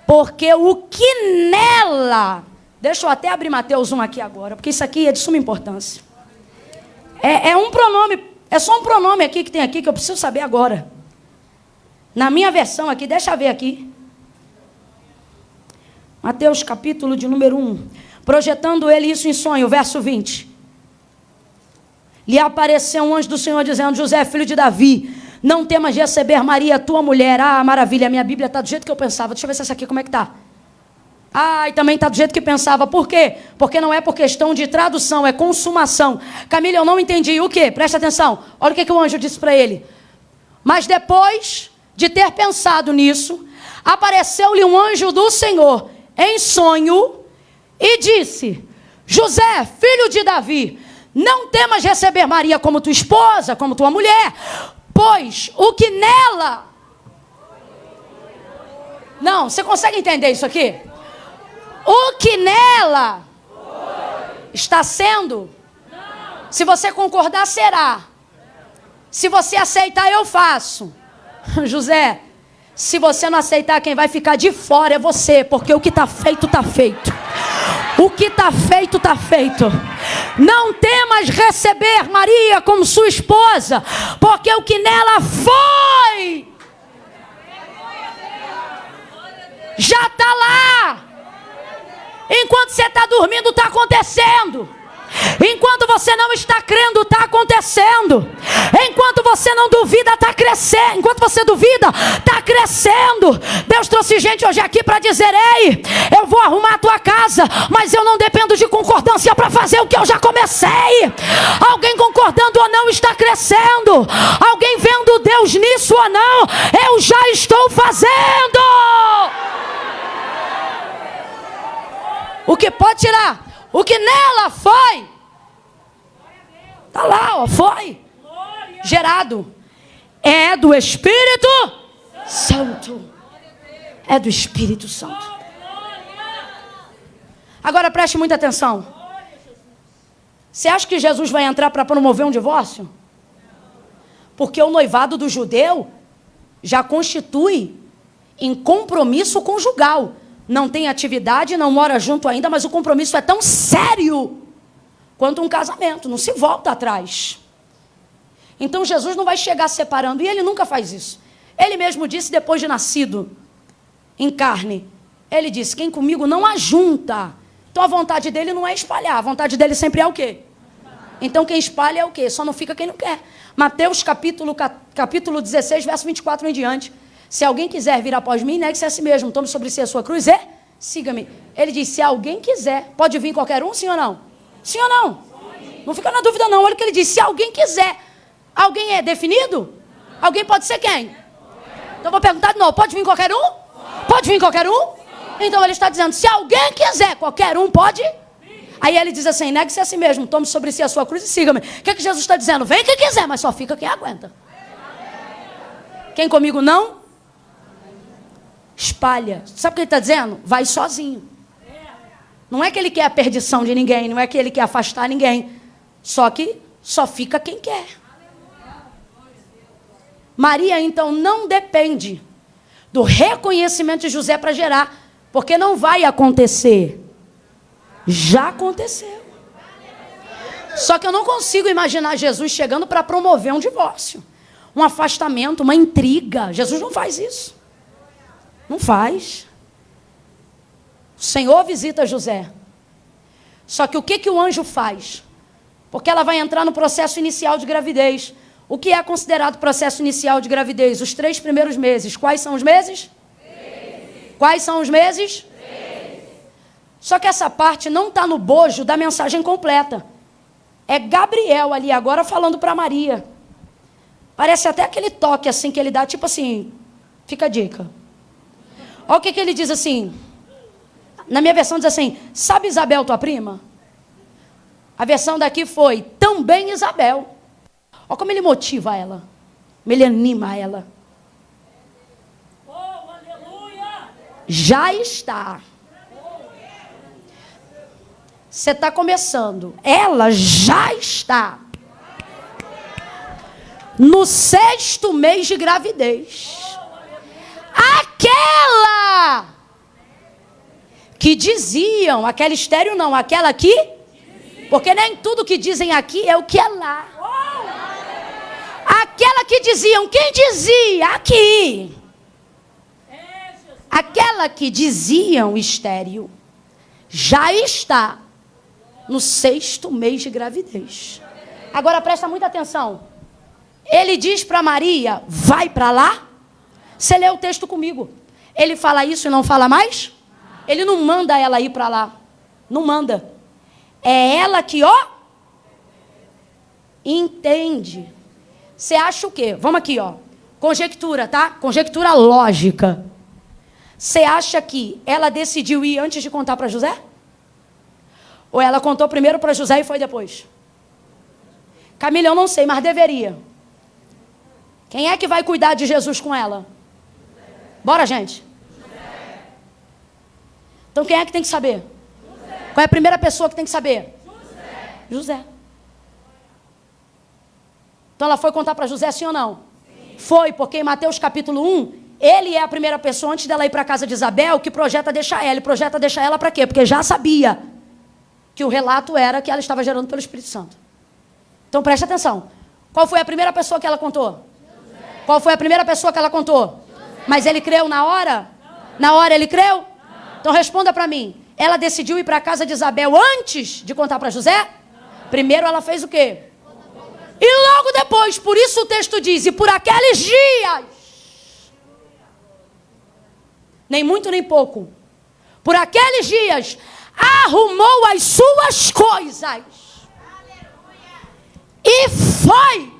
porque o que nela... Deixa eu até abrir Mateus 1 aqui agora, porque isso aqui é de suma importância. É um pronome, é só um pronome aqui que tem aqui, que eu preciso saber agora. Na minha versão aqui, deixa eu ver aqui. Mateus capítulo de número 1. Projetando ele isso em sonho, verso 20. Lhe apareceu um anjo do Senhor dizendo, José, filho de Davi, não temas de receber Maria, tua mulher. Ah, maravilha, minha Bíblia está do jeito que eu pensava. Deixa eu ver se essa aqui como é que está. Ah, e também está do jeito que pensava. Por quê? Porque não é por questão de tradução, é consumação. Camila, eu não entendi. O quê? Presta atenção. Olha o que o anjo disse para ele. Mas depois de ter pensado nisso, apareceu-lhe um anjo do Senhor em sonho e disse, José, filho de Davi, não temas receber Maria como tua esposa, como tua mulher, pois o que nela... Não, você consegue entender isso aqui? O que nela está sendo, se você concordar, será. Se você aceitar, eu faço. José, se você não aceitar, quem vai ficar de fora é você, porque o que está feito, está feito. O que está feito, está feito. Não temas receber Maria como sua esposa, porque o que nela foi, já está lá. Enquanto você está dormindo, está acontecendo. Enquanto você não está crendo, está acontecendo. Enquanto você não duvida, está crescendo. Enquanto você duvida, está crescendo. Deus trouxe gente hoje aqui para dizer, ei, eu vou arrumar a tua casa, mas eu não dependo de concordância para fazer o que eu já comecei. Alguém concordando ou não está crescendo. Alguém vendo Deus nisso ou não, eu já estou fazendo. O que pode tirar? O que nela foi, Está lá, ó, foi. Gerado. É do Espírito Santo. É do Espírito Santo. Agora preste muita atenção. Você acha que Jesus vai entrar para promover um divórcio? Porque o noivado do judeu já constitui em compromisso conjugal. Não tem atividade, não mora junto ainda, mas o compromisso é tão sério quanto um casamento. Não se volta atrás. Então Jesus não vai chegar separando, e ele nunca faz isso. Ele mesmo disse, depois de nascido em carne, ele disse, quem comigo não ajunta. Então a vontade dele não é espalhar, a vontade dele sempre é o quê? Então quem espalha é o quê? Só não fica quem não quer. Mateus capítulo 16, verso 24 em diante. Se alguém quiser vir após mim, negue-se a si mesmo, tome sobre si a sua cruz e siga-me. Ele diz, se alguém quiser, pode vir qualquer um, sim ou não? Sim ou não? Não fica na dúvida não, olha o que ele diz, se alguém quiser. Alguém é definido? Alguém pode ser quem? Então eu vou perguntar de novo, pode vir qualquer um? Pode vir qualquer um? Então ele está dizendo, se alguém quiser, qualquer um pode? Aí ele diz assim, negue-se a si mesmo, tome sobre si a sua cruz e siga-me. O que é que Jesus está dizendo? Vem quem quiser, mas só fica quem aguenta. Quem comigo não? Espalha. Sabe o que ele está dizendo? Vai sozinho. Não é que ele quer a perdição de ninguém, não é que ele quer afastar ninguém. Só que só fica quem quer. Maria, então, não depende do reconhecimento de José para gerar, porque não vai acontecer. Já aconteceu. Só que eu não consigo imaginar Jesus chegando para promover um divórcio, um afastamento, uma intriga. Jesus não faz isso. Não faz. O Senhor visita José. Só que o que o anjo faz? Porque ela vai entrar no processo inicial de gravidez. O que é considerado processo inicial de gravidez? Os 3 primeiros meses. Quais são os meses? 3. Quais são os meses? 3. Só que essa parte não está no bojo da mensagem completa. É Gabriel ali agora falando para Maria. Parece até aquele toque assim que ele dá, tipo assim, fica a dica. Olha o que ele diz assim. Na minha versão diz assim, sabe Isabel, tua prima? A versão daqui foi, também Isabel. Olha como ele motiva ela. Como ele anima ela. Oh, aleluia! Já está. Você está começando. Ela já está no 6º mês de gravidez. Aquela que diziam, aquela estéreo não, aquela aqui, porque nem tudo que dizem aqui é o que é lá. Aquela que diziam, quem dizia? Aqui. Aquela que diziam estéreo, já está no 6º mês de gravidez. Agora presta muita atenção. Ele diz para Maria, vai para lá. Você lê o texto comigo. Ele fala isso e não fala mais? Ele não manda ela ir para lá. Não manda. É ela que, ó, entende. Você acha o quê? Vamos aqui, ó. Conjectura, tá? Conjectura lógica. Você acha que ela decidiu ir antes de contar para José? Ou ela contou primeiro para José e foi depois? Camila, eu não sei, mas deveria. Quem é que vai cuidar de Jesus com ela? Bora, gente. Então quem é que tem que saber? Qual é a primeira pessoa que tem que saber? José. Então ela foi contar para José, sim ou não? Sim. Foi, porque em Mateus capítulo 1, ele é a primeira pessoa, antes dela ir para a casa de Isabel, que projeta deixar ela. Ele projeta deixar ela para quê? Porque já sabia que o relato era que ela estava gerando pelo Espírito Santo. Então preste atenção. Qual foi a primeira pessoa que ela contou? José. Qual foi a primeira pessoa que ela contou? José. Mas ele creu na hora? Não. Na hora ele creu? Não. Então responda para mim. Ela decidiu ir para a casa de Isabel antes de contar para José? Não. Primeiro ela fez o quê? E logo depois, por isso o texto diz, e por aqueles dias, nem muito nem pouco, por aqueles dias, arrumou as suas coisas. E foi.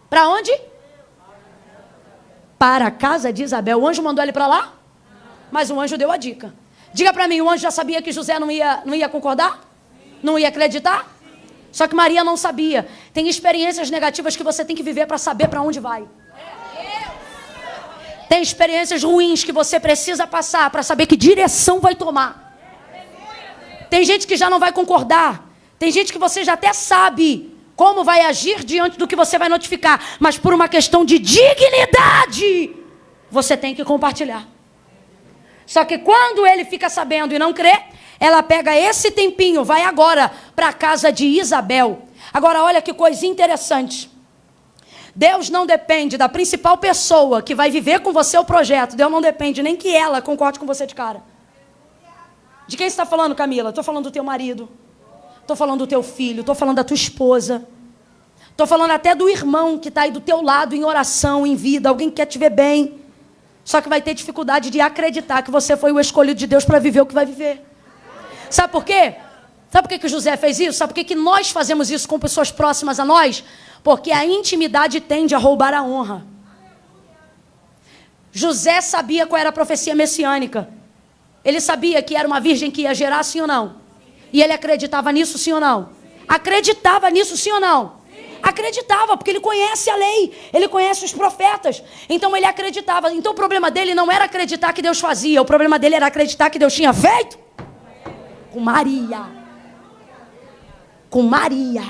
Para onde? Para a casa de Isabel. O anjo mandou ele para lá? Mas o anjo deu a dica. Diga para mim, o anjo já sabia que José não ia concordar? Não ia acreditar? Só que Maria não sabia. Tem experiências negativas que você tem que viver para saber para onde vai. Tem experiências ruins que você precisa passar para saber que direção vai tomar. Tem gente que já não vai concordar. Tem gente que você já até sabe como vai agir diante do que você vai notificar. Mas por uma questão de dignidade, você tem que compartilhar. Só que quando ele fica sabendo e não crê, ela pega esse tempinho, vai agora para a casa de Isabel. Agora olha que coisa interessante. Deus não depende da principal pessoa que vai viver com você o projeto. Deus não depende nem que ela concorde com você de cara. De quem você está falando, Camila? Estou falando do teu marido. Estou falando do teu filho. Estou falando da tua esposa. Estou falando até do irmão que está aí do teu lado em oração, em vida. Alguém que quer te ver bem. Só que vai ter dificuldade de acreditar que você foi o escolhido de Deus para viver o que vai viver. Sabe por quê? Sabe por que José fez isso? Sabe por que nós fazemos isso com pessoas próximas a nós? Porque a intimidade tende a roubar a honra. José sabia qual era a profecia messiânica. Ele sabia que era uma virgem que ia gerar, sim ou não? E ele acreditava nisso, sim ou não? Acreditava nisso, sim ou não? Acreditava, porque ele conhece a lei, ele conhece os profetas. Então ele acreditava. Então o problema dele não era acreditar que Deus fazia, o problema dele era acreditar que Deus tinha feito com Maria. Com Maria.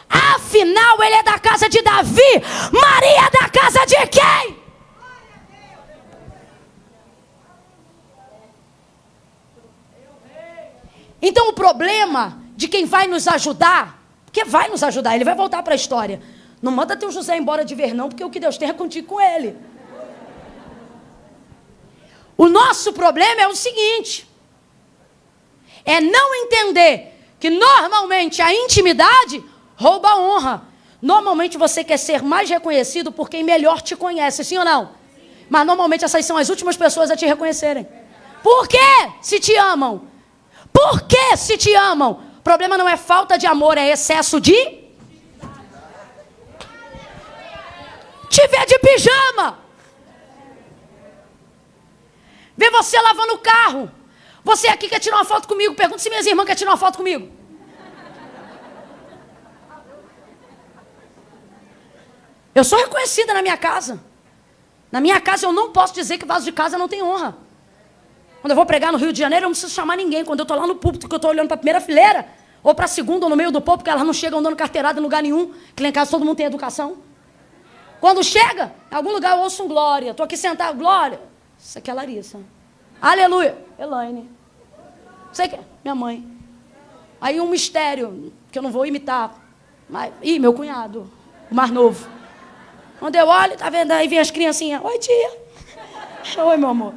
Afinal, ele é da casa de Davi. Maria é da casa de quem? Então o problema de quem vai nos ajudar, porque vai nos ajudar, ele vai voltar para a história. Não manda teu José embora de ver não, porque o que Deus tem é contigo com ele. O nosso problema é o seguinte: é não entender que normalmente a intimidade rouba a honra. Normalmente você quer ser mais reconhecido por quem melhor te conhece, sim ou não? Mas normalmente essas são as últimas pessoas a te reconhecerem. Por quê? Se te amam. Por que se te amam? O problema não é falta de amor, é excesso de... Te ver de pijama. Ver você lavando o carro. Você aqui quer tirar uma foto comigo. Pergunta se minhas irmãs querem tirar uma foto comigo. Eu sou reconhecida na minha casa. Na minha casa eu não posso dizer que vaso de casa não tem honra. Quando eu vou pregar no Rio de Janeiro, eu não preciso chamar ninguém. Quando eu estou lá no púlpito, que eu estou olhando para a primeira fileira, ou para a segunda, ou no meio do povo, porque elas não chegam dando carteirada em lugar nenhum, que lá em casa todo mundo tem educação. Quando chega, em algum lugar eu ouço um glória. Estou aqui sentado, glória. Isso aqui é Larissa. Aleluia. Elaine. Sei que é minha mãe. Aí um mistério, que eu não vou imitar. Mas, meu cunhado, o mais novo. Quando eu olho, tá vendo? Aí vem as criancinhas. Oi, tia. Oi, meu amor.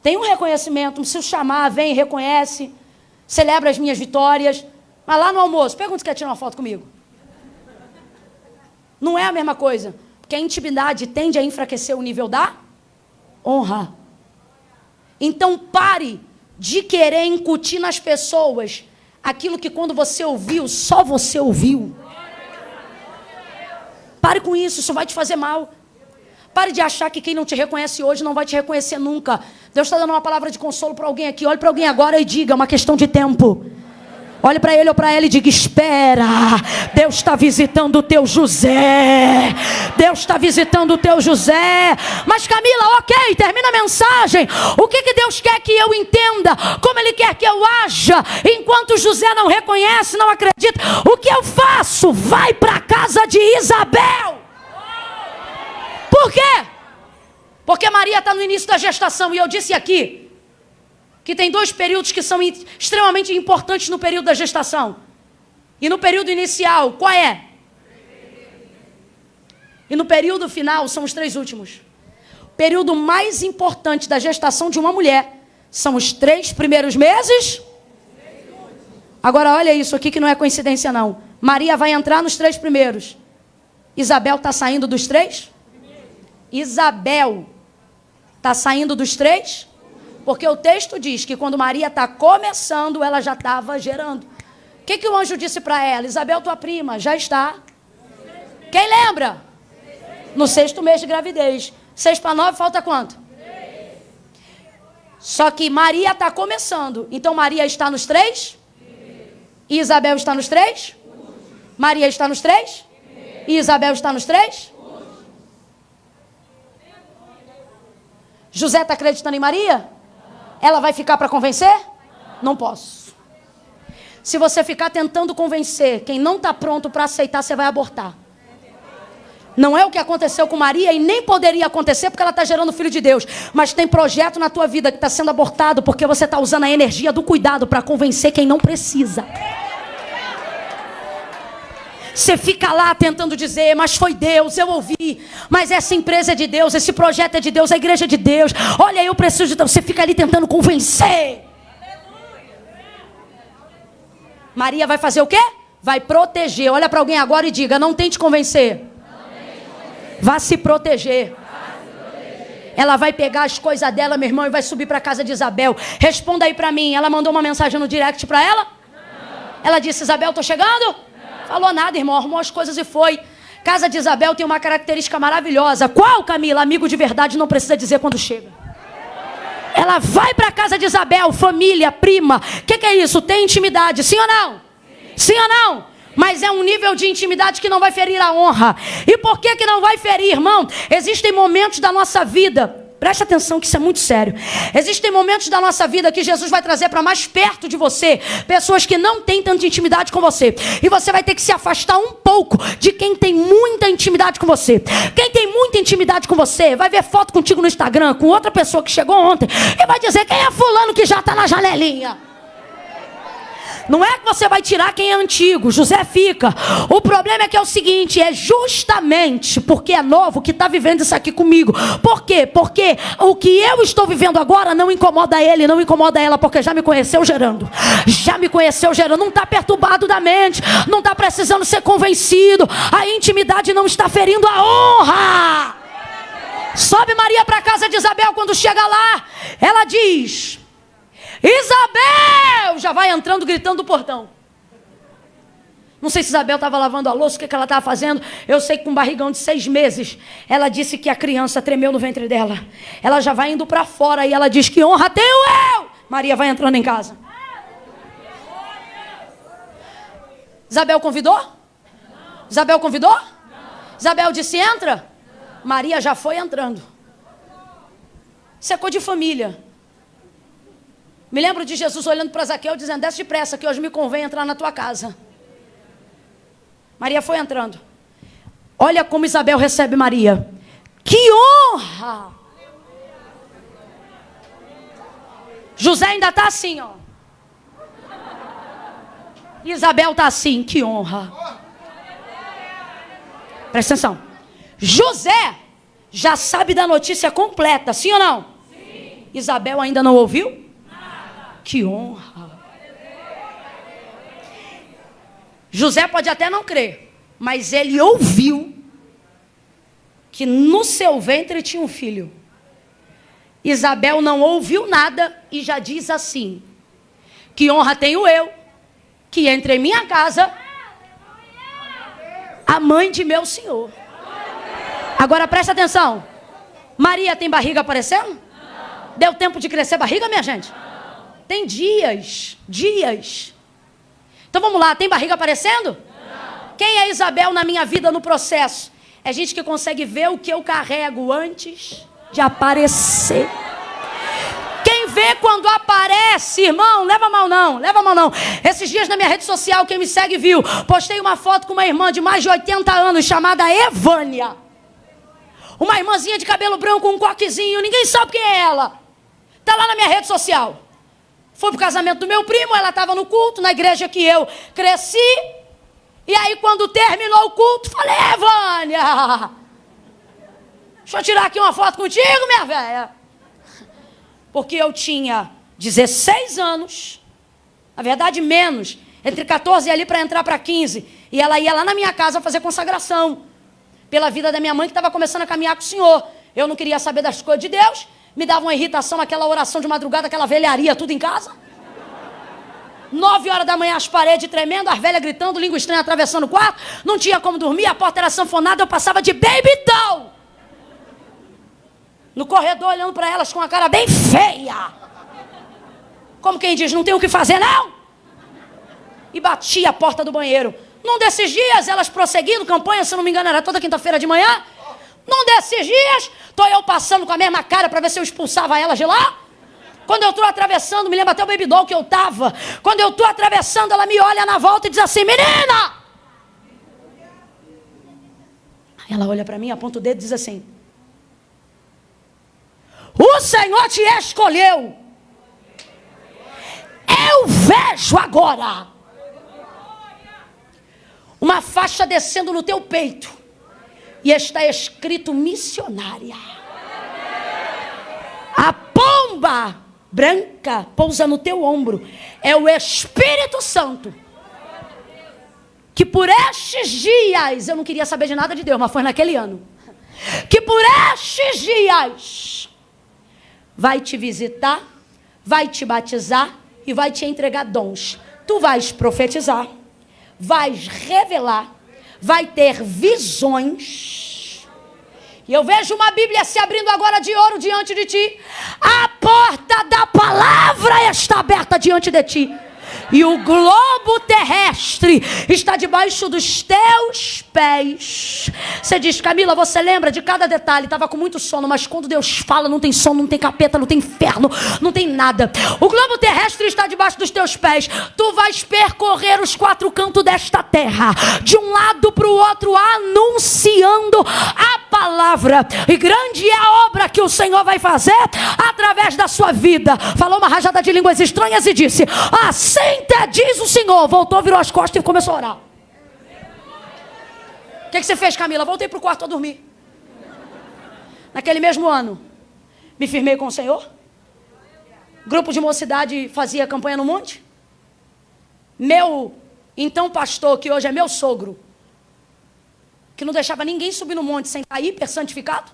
Tem um reconhecimento, não preciso chamar, vem, reconhece, celebra as minhas vitórias. Mas lá no almoço, pergunta se quer tirar uma foto comigo. Não é a mesma coisa, porque a intimidade tende a enfraquecer o nível da honra. Então pare de querer incutir nas pessoas aquilo que quando você ouviu, só você ouviu. Pare com isso, isso vai te fazer mal. Pare de achar que quem não te reconhece hoje não vai te reconhecer nunca. Deus está dando uma palavra de consolo para alguém aqui. Olhe para alguém agora e diga, é uma questão de tempo. Olhe para ele ou para ela e diga, espera. Deus está visitando o teu José. Deus está visitando o teu José. Mas Camila, ok, termina a mensagem. O que Deus quer que eu entenda? Como Ele quer que eu haja? Enquanto José não reconhece, não acredita, o que eu faço? Vai para a casa de Isabel. Por quê? Porque Maria está no início da gestação. E eu disse aqui que tem dois períodos que são extremamente importantes no período da gestação. E no período inicial, qual é? E no período final, são os três últimos. O período mais importante da gestação de uma mulher são os 3 primeiros meses. Agora olha isso aqui que não é coincidência não. Maria vai entrar nos 3 primeiros. Isabel está saindo dos 3? Isabel está saindo dos 3? Porque o texto diz que quando Maria está começando, ela já estava gerando. O que o anjo disse para ela? Isabel, tua prima, já está. Quem lembra? No 6º mês de gravidez. 6 para 9, falta quanto? 3. Só que Maria está começando. Então Maria está nos 3? E Isabel está nos 3? Maria está nos 3? E Isabel está nos 3? José está acreditando em Maria? Ela vai ficar para convencer? Não posso. Se você ficar tentando convencer quem não está pronto para aceitar, você vai abortar. Não é o que aconteceu com Maria e nem poderia acontecer porque ela está gerando filho de Deus. Mas tem projeto na tua vida que está sendo abortado porque você está usando a energia do cuidado para convencer quem não precisa. Você fica lá tentando dizer, mas foi Deus, eu ouvi. Mas essa empresa é de Deus, esse projeto é de Deus, a igreja é de Deus. Olha, eu preciso de Deus. Você fica ali tentando convencer. Maria vai fazer o quê? Vai proteger. Olha para alguém agora e diga, não tente convencer. Vá se proteger. Ela vai pegar as coisas dela, meu irmão, e vai subir para a casa de Isabel. Responda aí para mim. Ela mandou uma mensagem no direct para ela? Não. Ela disse, Isabel, estou chegando? Não. Falou nada, irmão. Arrumou as coisas e foi. Casa de Isabel tem uma característica maravilhosa. Qual, Camila? Amigo de verdade não precisa dizer quando chega. Ela vai para a casa de Isabel, família, prima. O que é isso? Tem intimidade, sim ou não? Sim ou não? Mas é um nível de intimidade que não vai ferir a honra. E por que não vai ferir, irmão? Existem momentos da nossa vida, preste atenção que isso é muito sério. Existem momentos da nossa vida que Jesus vai trazer para mais perto de você pessoas que não têm tanta intimidade com você. E você vai ter que se afastar um pouco de quem tem muita intimidade com você. Quem tem muita intimidade com você vai ver foto contigo no Instagram com outra pessoa que chegou ontem e vai dizer, quem é fulano que já está na janelinha? Não é que você vai tirar quem é antigo, José fica. O problema é que é o seguinte, é justamente porque é novo que está vivendo isso aqui comigo. Por quê? Porque o que eu estou vivendo agora não incomoda ele, não incomoda ela, porque já me conheceu gerando. Já me conheceu gerando, não está perturbado da mente, não está precisando ser convencido. A intimidade não está ferindo a honra. Sobe Maria para a casa de Isabel, quando chega lá, ela diz... Isabel! Já vai entrando, gritando do portão. Não sei se Isabel estava lavando a louça, o que ela estava fazendo. Eu sei que com um barrigão de 6 meses, ela disse que a criança tremeu no ventre dela. Ela já vai indo para fora e ela diz, que honra tenho eu! Maria vai entrando em casa. Isabel convidou? Isabel convidou? Isabel disse, entra? Maria já foi entrando. Isso é coisa de família. Me lembro de Jesus olhando para Zaqueu dizendo, desce depressa que hoje me convém entrar na tua casa. Maria foi entrando. Olha como Isabel recebe Maria. Que honra! José ainda está assim, ó. Isabel está assim, que honra. Presta atenção. José já sabe da notícia completa, sim ou não? Sim. Isabel ainda não ouviu? Que honra. José pode até não crer, mas ele ouviu que no seu ventre tinha um filho. Isabel não ouviu nada e já diz assim, que honra tenho eu, que entre em minha casa a mãe de meu senhor. Agora presta atenção, Maria tem barriga aparecendo? Deu tempo de crescer barriga, minha gente? Tem dias. Então vamos lá, tem barriga aparecendo? Não. Quem é Isabel na minha vida no processo? É gente que consegue ver o que eu carrego antes de aparecer. Quem vê quando aparece, irmão, leva mal não. Esses dias na minha rede social, quem me segue viu, postei uma foto com uma irmã de mais de 80 anos, chamada Evânia. Uma irmãzinha de cabelo branco, um coquezinho, ninguém sabe quem é ela. Está lá na minha rede social. Fui para o casamento do meu primo, ela estava no culto, na igreja que eu cresci. E aí, quando terminou o culto, falei, Vânia, deixa eu tirar aqui uma foto contigo, minha velha. Porque eu tinha 16 anos, na verdade menos, entre 14 e ali para entrar para 15. E ela ia lá na minha casa fazer consagração, pela vida da minha mãe que estava começando a caminhar com o Senhor. Eu não queria saber das coisas de Deus. Me dava uma irritação, aquela oração de madrugada, aquela velharia, tudo em casa. 9 horas da manhã, as paredes tremendo, as velhas gritando, língua estranha atravessando o quarto. Não tinha como dormir, a porta era sanfonada, eu passava de baby doll. No corredor, olhando para elas com a cara bem feia. Como quem diz, não tem o que fazer, não? e batia a porta do banheiro. Num desses dias, elas prosseguindo, campanha, se não me engano, era toda quinta-feira de manhã. Num desses dias, estou eu passando com a mesma cara para ver se eu expulsava elas de lá. Quando eu estou atravessando, me lembra até o baby doll que eu estava. Quando eu estou atravessando, ela me olha na volta e diz assim: menina! Aí ela olha para mim, aponta o dedo e diz assim: o Senhor te escolheu. Eu vejo agora uma faixa descendo no teu peito e está escrito missionária. A pomba branca pousa no teu ombro. É o Espírito Santo que por estes dias, eu não queria saber de nada de Deus, mas foi naquele ano, que por estes dias vai te visitar, vai te batizar e vai te entregar dons. Tu vais profetizar, vais revelar, vai ter visões. E eu vejo uma Bíblia se abrindo agora de ouro diante de ti. A porta da palavra está aberta diante de ti. E o globo terrestre está debaixo dos teus pés. Você diz: Camila, você lembra de cada detalhe? Estava com muito sono, mas quando Deus fala, não tem sono, não tem capeta, não tem inferno, não tem nada. O globo terrestre está debaixo dos teus pés. Tu vais percorrer os 4 cantos desta terra, de um lado para o outro, anunciando a palavra. E grande é a obra que o Senhor vai fazer através da sua vida. Falou uma rajada de línguas estranhas e disse: assim te diz o Senhor. Voltou, virou as costas e começou a orar. O que você fez, Camila? Voltei para o quarto a dormir. Naquele mesmo ano, me firmei com o Senhor. Grupo de mocidade fazia campanha no monte. Meu então pastor, que hoje é meu sogro, que não deixava ninguém subir no monte sem estar hiper santificado,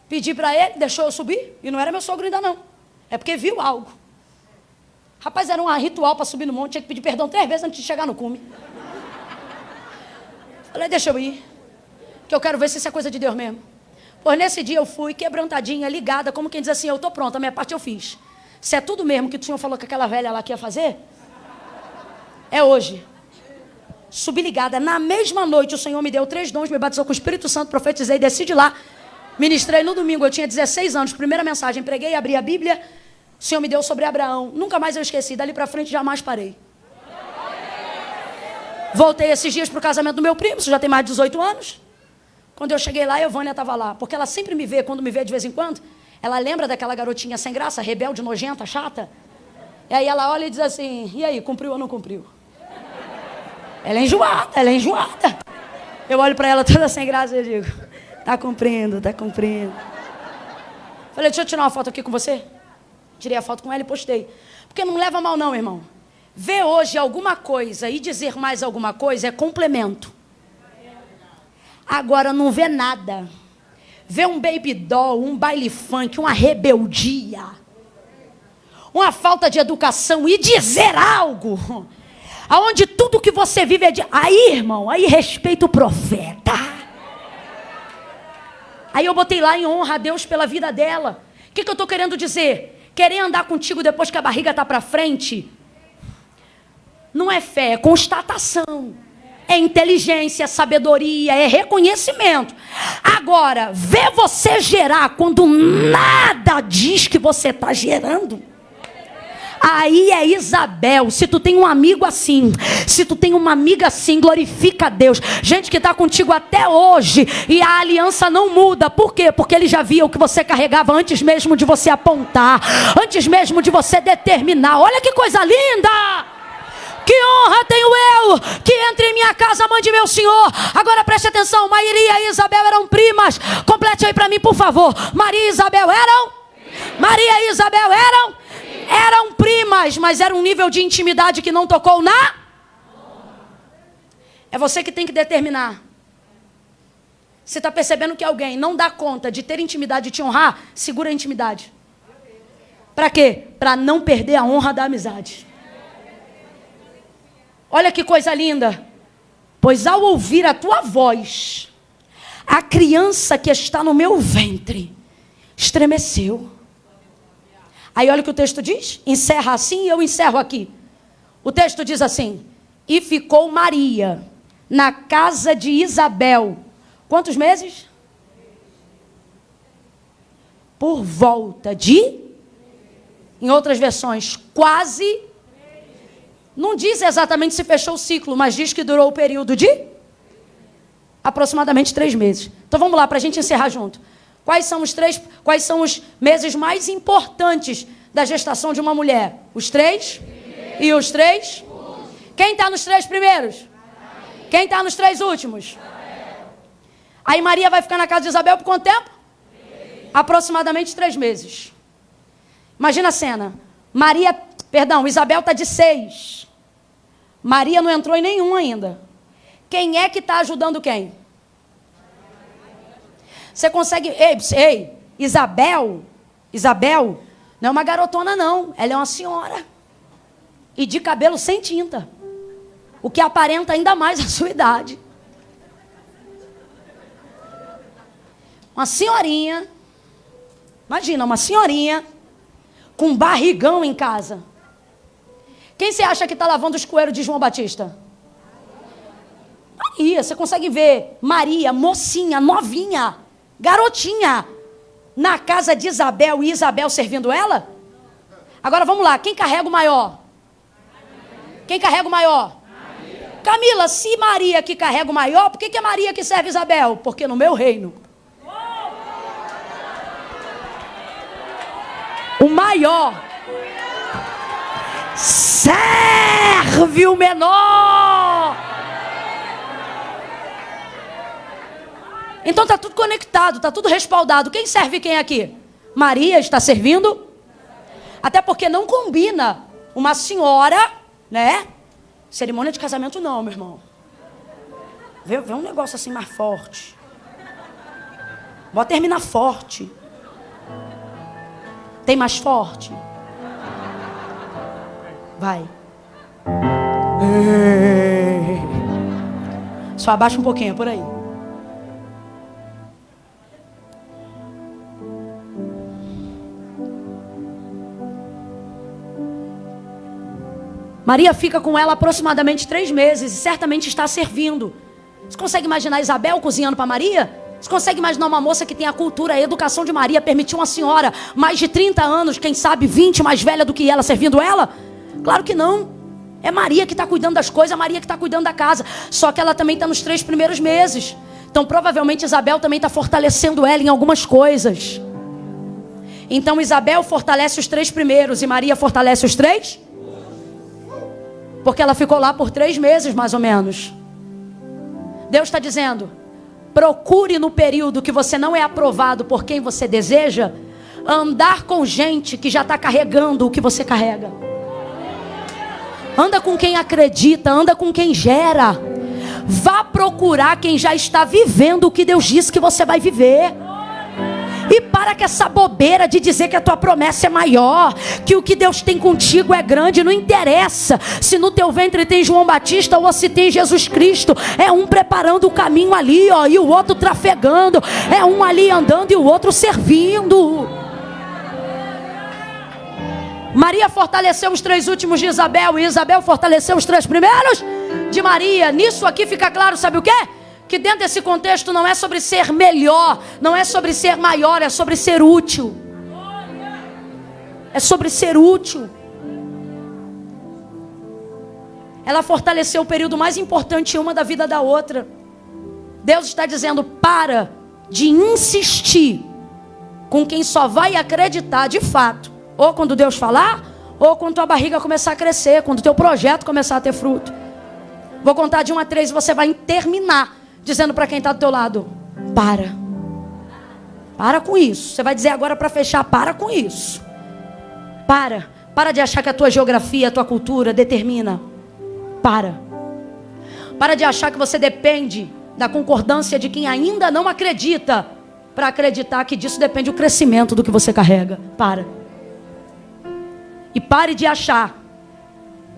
pedi para ele, deixou eu subir. E não era meu sogro ainda não. É porque viu algo. Rapaz, era um ritual para subir no monte. Tinha que pedir perdão 3 vezes antes de chegar no cume. Falei: deixa eu ir, que eu quero ver se isso é coisa de Deus mesmo. Pois nesse dia eu fui quebrantadinha, ligada, como quem diz assim: eu estou pronta, a minha parte eu fiz. Se é tudo mesmo que o Senhor falou que aquela velha lá que ia fazer, é hoje. Subi ligada. Na mesma noite o Senhor me deu 3 dons, me batizou com o Espírito Santo, profetizei, desci de lá. Ministrei no domingo, eu tinha 16 anos, primeira mensagem, preguei, abri a Bíblia. O Senhor me deu sobre Abraão. Nunca mais eu esqueci, dali para frente jamais parei. Voltei esses dias para o casamento do meu primo, isso já tem mais de 18 anos. Quando eu cheguei lá, a Evânia estava lá. Porque ela sempre me vê, quando me vê de vez em quando, ela lembra daquela garotinha sem graça, rebelde, nojenta, chata. E aí ela olha e diz assim: e aí, cumpriu ou não cumpriu? Ela é enjoada, ela é enjoada. Eu olho para ela toda sem graça e digo: tá cumprindo, tá cumprindo. Falei: deixa eu tirar uma foto aqui com você. Tirei a foto com ela e postei. Porque não leva mal não, irmão. Ver hoje alguma coisa e dizer mais alguma coisa é complemento. Agora não vê nada. Vê um baby doll, um baile funk, uma rebeldia, uma falta de educação e dizer algo aonde tudo que você vive é de... Aí, irmão, aí respeita o profeta. Aí eu botei lá em honra a Deus pela vida dela. O que eu estou querendo dizer? Querer andar contigo depois que a barriga está para frente não é fé, é constatação. É inteligência, é sabedoria, é reconhecimento. Agora, ver você gerar quando nada diz que você está gerando, aí é Isabel. Se tu tem um amigo assim, se tu tem uma amiga assim, glorifica a Deus. Gente que está contigo até hoje e a aliança não muda. Por quê? Porque ele já via o que você carregava antes mesmo de você apontar, antes mesmo de você determinar. Olha que coisa linda! Que honra tenho eu que entre em minha casa a mãe de meu Senhor. Agora preste atenção, Maria e Isabel eram primas. Complete aí para mim, por favor. Maria e Isabel eram? Maria e Isabel eram? Eram primas, mas era um nível de intimidade que não tocou na... É você que tem que determinar. Você está percebendo que alguém não dá conta de ter intimidade e te honrar? Segura a intimidade. Para quê? Para não perder a honra da amizade. Olha que coisa linda. Pois ao ouvir a tua voz, a criança que está no meu ventre estremeceu. Aí olha o que o texto diz. Encerra assim e eu encerro aqui. O texto diz assim: e ficou Maria na casa de Isabel. Quantos meses? Por volta de, em outras versões, quase. Não diz exatamente se fechou o ciclo, mas diz que durou o período de aproximadamente 3 meses. Então vamos lá, para a gente encerrar junto. Quais são os meses mais importantes da gestação de uma mulher? Os 3? E os 3? Quem está nos 3 primeiros? Quem está nos 3 últimos? Aí Maria vai ficar na casa de Isabel por quanto tempo? Aproximadamente 3 meses. Imagina a cena. Isabel está de 6. Maria não entrou em nenhum ainda. Quem é que está ajudando quem? Você consegue... Isabel não é uma garotona não. Ela é uma senhora. E de cabelo sem tinta. O que aparenta ainda mais a sua idade. Uma senhorinha. Imagina, uma senhorinha com um barrigão em casa. Quem você acha que está lavando os coeiros de João Batista? Maria. Você consegue ver Maria, mocinha, novinha, garotinha, na casa de Isabel e Isabel servindo ela? Agora vamos lá, quem carrega o maior? Quem carrega o maior? Camila, se Maria que carrega o maior, por que é Maria que serve Isabel? Porque no meu reino, o maior serve o menor. Então está tudo conectado, está tudo respaldado. Quem serve quem aqui? Maria está servindo. Até porque não combina uma senhora, né? Cerimônia de casamento não, meu irmão. Vê um negócio assim mais forte. Bota terminar forte. Tem mais forte? Vai. Só abaixa um pouquinho, por aí. Maria fica com ela aproximadamente 3 meses e certamente está servindo. Você consegue imaginar Isabel cozinhando para Maria? Você consegue imaginar uma moça que tem a cultura, a educação de Maria, permitiu uma senhora, mais de 30 anos, quem sabe 20, mais velha do que ela, servindo ela? Claro que não. É Maria que está cuidando das coisas, é Maria que está cuidando da casa. Só que ela também está nos 3 primeiros meses. Então provavelmente Isabel também está fortalecendo ela em algumas coisas. Então Isabel fortalece os 3 primeiros e Maria fortalece os 3? Porque ela ficou lá por 3 meses, mais ou menos. Deus está dizendo: procure no período que você não é aprovado por quem você deseja, andar com gente que já está carregando o que você carrega. Anda com quem acredita, anda com quem gera. Vá procurar quem já está vivendo o que Deus disse que você vai viver. E para com essa bobeira de dizer que a tua promessa é maior, que o que Deus tem contigo é grande. Não interessa se no teu ventre tem João Batista ou se tem Jesus Cristo. É um preparando o caminho ali, ó, e o outro trafegando. É um ali andando e o outro servindo. Maria fortaleceu os 3 últimos de Isabel, e Isabel fortaleceu os 3 primeiros de Maria. Nisso aqui fica claro, sabe o quê? Que dentro desse contexto não é sobre ser melhor, não é sobre ser maior, é sobre ser útil. É sobre ser útil. Ela fortaleceu o período mais importante uma da vida da outra. Deus está dizendo: para de insistir com quem só vai acreditar de fato, ou quando Deus falar, ou quando tua barriga começar a crescer, quando teu projeto começar a ter fruto. Vou contar de 1 a 3 e você vai terminar dizendo para quem está do teu lado: para com isso. Você vai dizer agora para fechar: para com isso. Para de achar que a tua geografia, a tua cultura determina. Para de achar que você depende da concordância de quem ainda não acredita, para acreditar que disso depende o crescimento do que você carrega. E pare de achar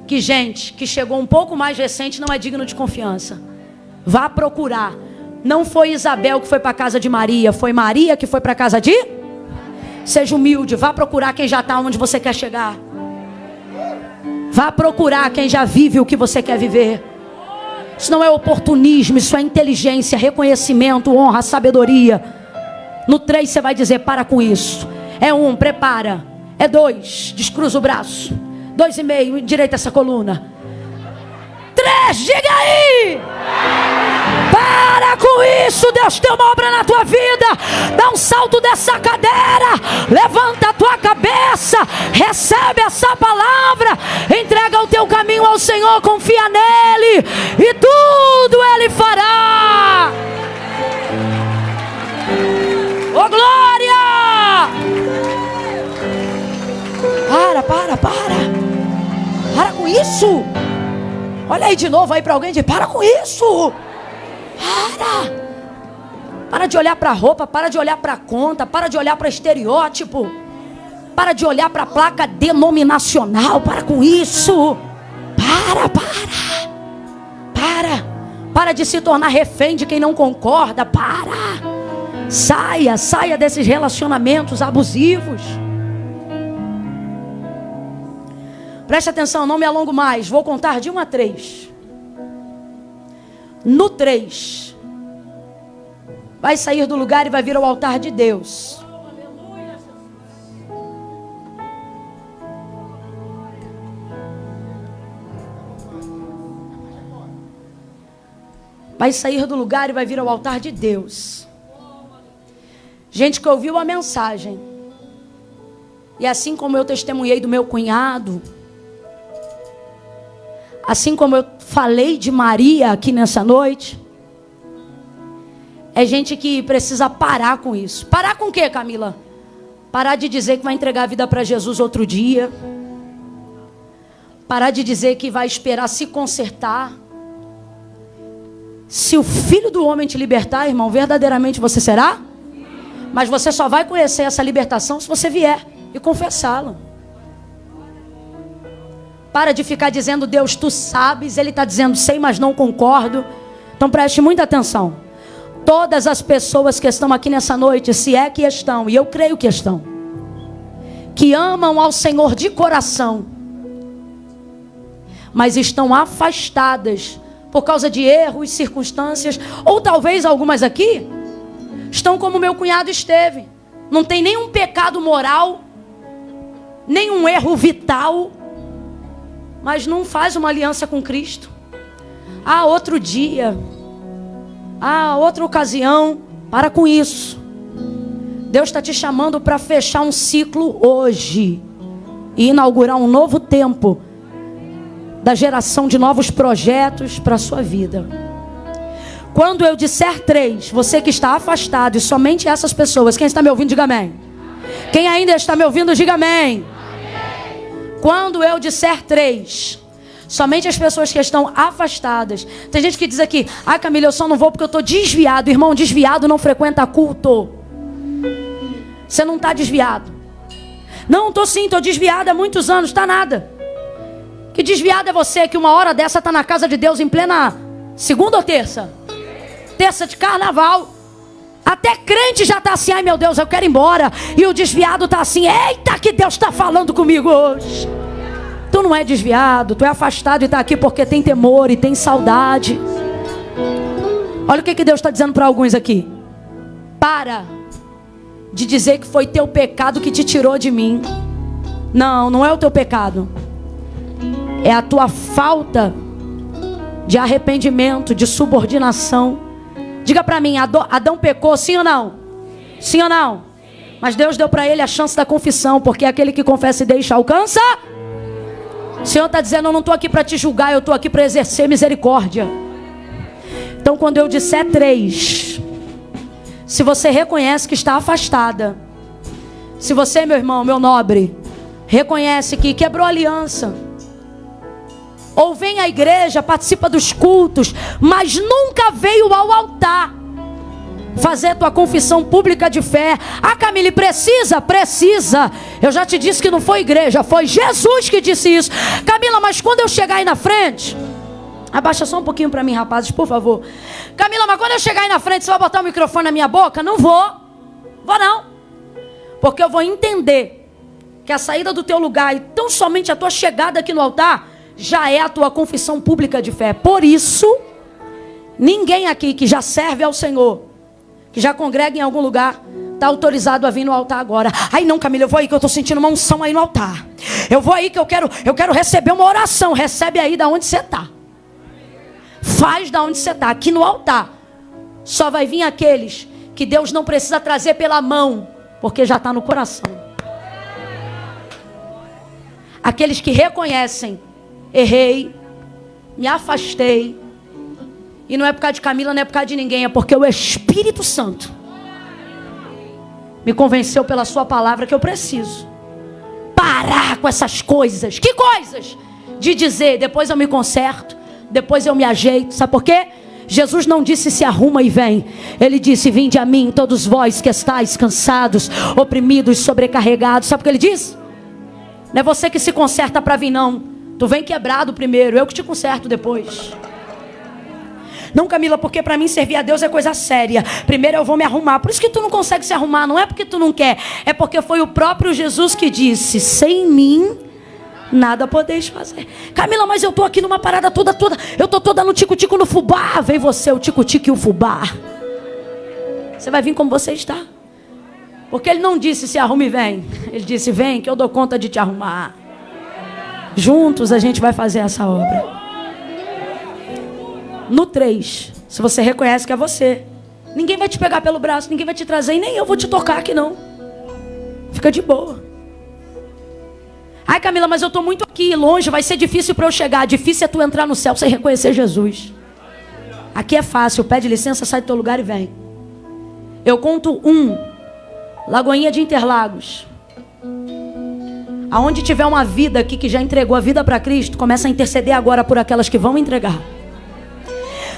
que gente que chegou um pouco mais recente não é digno de confiança. Vá procurar. Não foi Isabel que foi para a casa de Maria, foi Maria que foi para a casa de... Seja humilde, vá procurar quem já está onde você quer chegar. Vá procurar quem já vive o que você quer viver. Isso não é oportunismo, isso é inteligência, reconhecimento, honra, sabedoria. No 3 você vai dizer: para com isso. É 1, prepara. É 2, descruza o braço. 2,5, endireita essa coluna. 3, diga aí. Para com isso, Deus tem uma obra na tua vida. Dá um salto dessa cadeira, levanta a tua cabeça, recebe essa palavra, entrega o teu caminho ao Senhor, confia nele e tudo Ele fará. Oh glória! Para com isso. Olha aí de novo aí para alguém e diz: para com isso. Para de olhar para a roupa, para de olhar para a conta, para de olhar para estereótipo, para de olhar para a placa denominacional, para com isso. Para de se tornar refém de quem não concorda. Saia desses relacionamentos abusivos. Preste atenção, não me alongo mais, vou contar de 1 a 3. No 3, vai sair do lugar e vai vir ao altar de Deus. Vai sair do lugar e vai vir ao altar de Deus. Gente que ouviu a mensagem. E assim como eu testemunhei do meu cunhado, assim como eu falei de Maria aqui nessa noite, é gente que precisa parar com isso. Parar com o quê, Camila? Parar de dizer que vai entregar a vida para Jesus outro dia. Parar de dizer que vai esperar se consertar. Se o Filho do Homem te libertar, irmão, verdadeiramente você será? Mas você só vai conhecer essa libertação se você vier e confessá-la. Para de ficar dizendo: Deus, tu sabes. Ele está dizendo: sei, mas não concordo. Então preste muita atenção. Todas as pessoas que estão aqui nessa noite, se é que estão, e eu creio que estão, que amam ao Senhor de coração, mas estão afastadas por causa de erros, circunstâncias, ou talvez algumas aqui estão como meu cunhado esteve. Não tem nenhum pecado moral, nenhum erro vital, mas não faz uma aliança com Cristo. Outro dia, outra ocasião. Para com isso. Deus está te chamando para fechar um ciclo hoje e inaugurar um novo tempo da geração de novos projetos para a sua vida. Quando eu disser 3, você que está afastado, e somente essas pessoas, quem está me ouvindo, diga amém. Quem ainda está me ouvindo, diga amém. Quando eu disser 3, somente as pessoas que estão afastadas. Tem gente que diz aqui: Camila, eu só não vou porque eu estou desviado. Irmão, desviado não frequenta culto. Você não está desviado. Não, estou sim, estou desviado há muitos anos. Está nada. Que desviado é você que uma hora dessa está na casa de Deus em plena segunda ou terça? Terça de carnaval. Até crente já está assim: ai meu Deus, eu quero ir embora. E o desviado está assim: eita, que Deus está falando comigo hoje. Tu não é desviado, tu é afastado e está aqui porque tem temor e tem saudade. Olha o que Deus está dizendo para alguns aqui. Para de dizer que foi teu pecado que te tirou de mim. Não, não é o teu pecado. É a tua falta de arrependimento, de subordinação. Diga para mim, Adão pecou, sim ou não? Sim ou não? Mas Deus deu para ele a chance da confissão, porque aquele que confessa e deixa alcança. O Senhor está dizendo: eu não estou aqui para te julgar, eu estou aqui para exercer misericórdia. Então quando eu disser 3, se você reconhece que está afastada, se você, meu irmão, meu nobre, reconhece que quebrou a aliança, ou vem à igreja, participa dos cultos, mas nunca veio ao altar fazer tua confissão pública de fé. Camila, precisa? Precisa. Eu já te disse que não foi igreja, foi Jesus que disse isso. Camila, mas quando eu chegar aí na frente, abaixa só um pouquinho para mim, rapazes, por favor. Camila, mas quando eu chegar aí na frente, você vai botar o microfone na minha boca? Não vou. Vou não. Porque eu vou entender que a saída do teu lugar e tão somente a tua chegada aqui no altar já é a tua confissão pública de fé. Por isso, ninguém aqui que já serve ao Senhor, que já congrega em algum lugar, está autorizado a vir no altar agora. Ai não, Camila, eu vou aí que eu estou sentindo uma unção aí no altar. Eu vou aí que eu quero receber uma oração. Recebe aí da onde você está. Faz da onde você está. Aqui no altar só vai vir aqueles que Deus não precisa trazer pela mão, porque já está no coração. Aqueles que reconhecem: errei, me afastei. E não é por causa de Camila, não é por causa de ninguém, é porque o Espírito Santo me convenceu pela sua palavra que eu preciso parar com essas coisas. Que coisas? De dizer, depois eu me conserto, depois eu me ajeito. Sabe por quê? Jesus não disse se arruma e vem. Ele disse: vinde a mim todos vós que estáis cansados, oprimidos, sobrecarregados. Sabe o que ele disse? Não é você que se conserta para vir, não. Tu vem quebrado primeiro, eu que te conserto depois. Não, Camila, porque para mim servir a Deus é coisa séria. Primeiro eu vou me arrumar. Por isso que tu não consegue se arrumar. Não é porque tu não quer, é porque foi o próprio Jesus que disse: sem mim nada podeis fazer. Camila, mas eu estou aqui numa parada toda. Eu estou toda no tico-tico no fubá. Vem você, o tico-tico e o fubá. Você vai vir como você está. Porque ele não disse se arrume e vem. Ele disse: vem que eu dou conta de te arrumar. Juntos a gente vai fazer essa obra. No 3, se você reconhece que é você, ninguém vai te pegar pelo braço, ninguém vai te trazer e nem eu vou te tocar aqui não. Fica de boa. Ai, Camila, mas eu estou muito aqui, longe, vai ser difícil para eu chegar. Difícil é tu entrar no céu sem reconhecer Jesus. Aqui é fácil, pede licença, sai do teu lugar e vem. Eu conto 1, Lagoinha de Interlagos. Aonde tiver uma vida aqui que já entregou a vida para Cristo, começa a interceder agora por aquelas que vão entregar.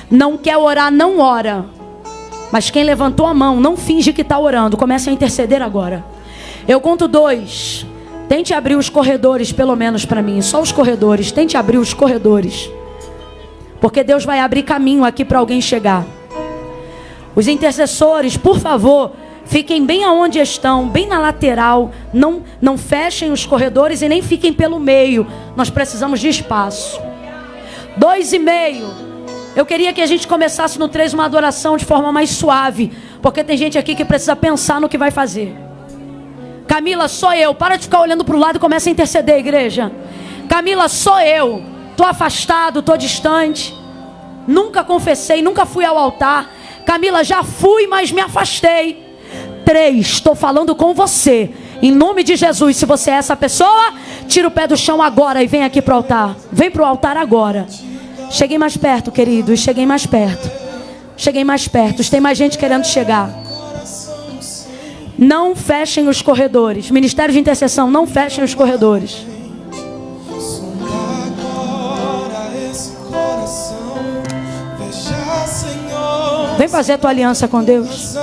Não quer orar, não ora. Mas quem levantou a mão, não finge que está orando. Comece a interceder agora. Eu conto 2. Tente abrir os corredores, pelo menos para mim. Só os corredores. Tente abrir os corredores. Porque Deus vai abrir caminho aqui para alguém chegar. Os intercessores, por favor, fiquem bem aonde estão, bem na lateral. Não fechem os corredores e nem fiquem pelo meio. Nós precisamos de espaço. 2,5. Eu queria que a gente começasse no 3 uma adoração de forma mais suave. Porque tem gente aqui que precisa pensar no que vai fazer. Camila, sou eu. Para de ficar olhando para o lado e começa a interceder, igreja. Camila, sou eu. Estou afastado, estou distante. Nunca confessei, nunca fui ao altar. Camila, já fui, mas me afastei. 3, estou falando com você. Em nome de Jesus, se você é essa pessoa, tira o pé do chão agora e vem aqui para o altar. Vem para o altar agora. Cheguem mais perto, queridos. Cheguem mais perto. Cheguem mais perto. Tem mais gente querendo chegar. Não fechem os corredores. Ministério de intercessão, não fechem os corredores. Vem fazer a tua aliança com Deus.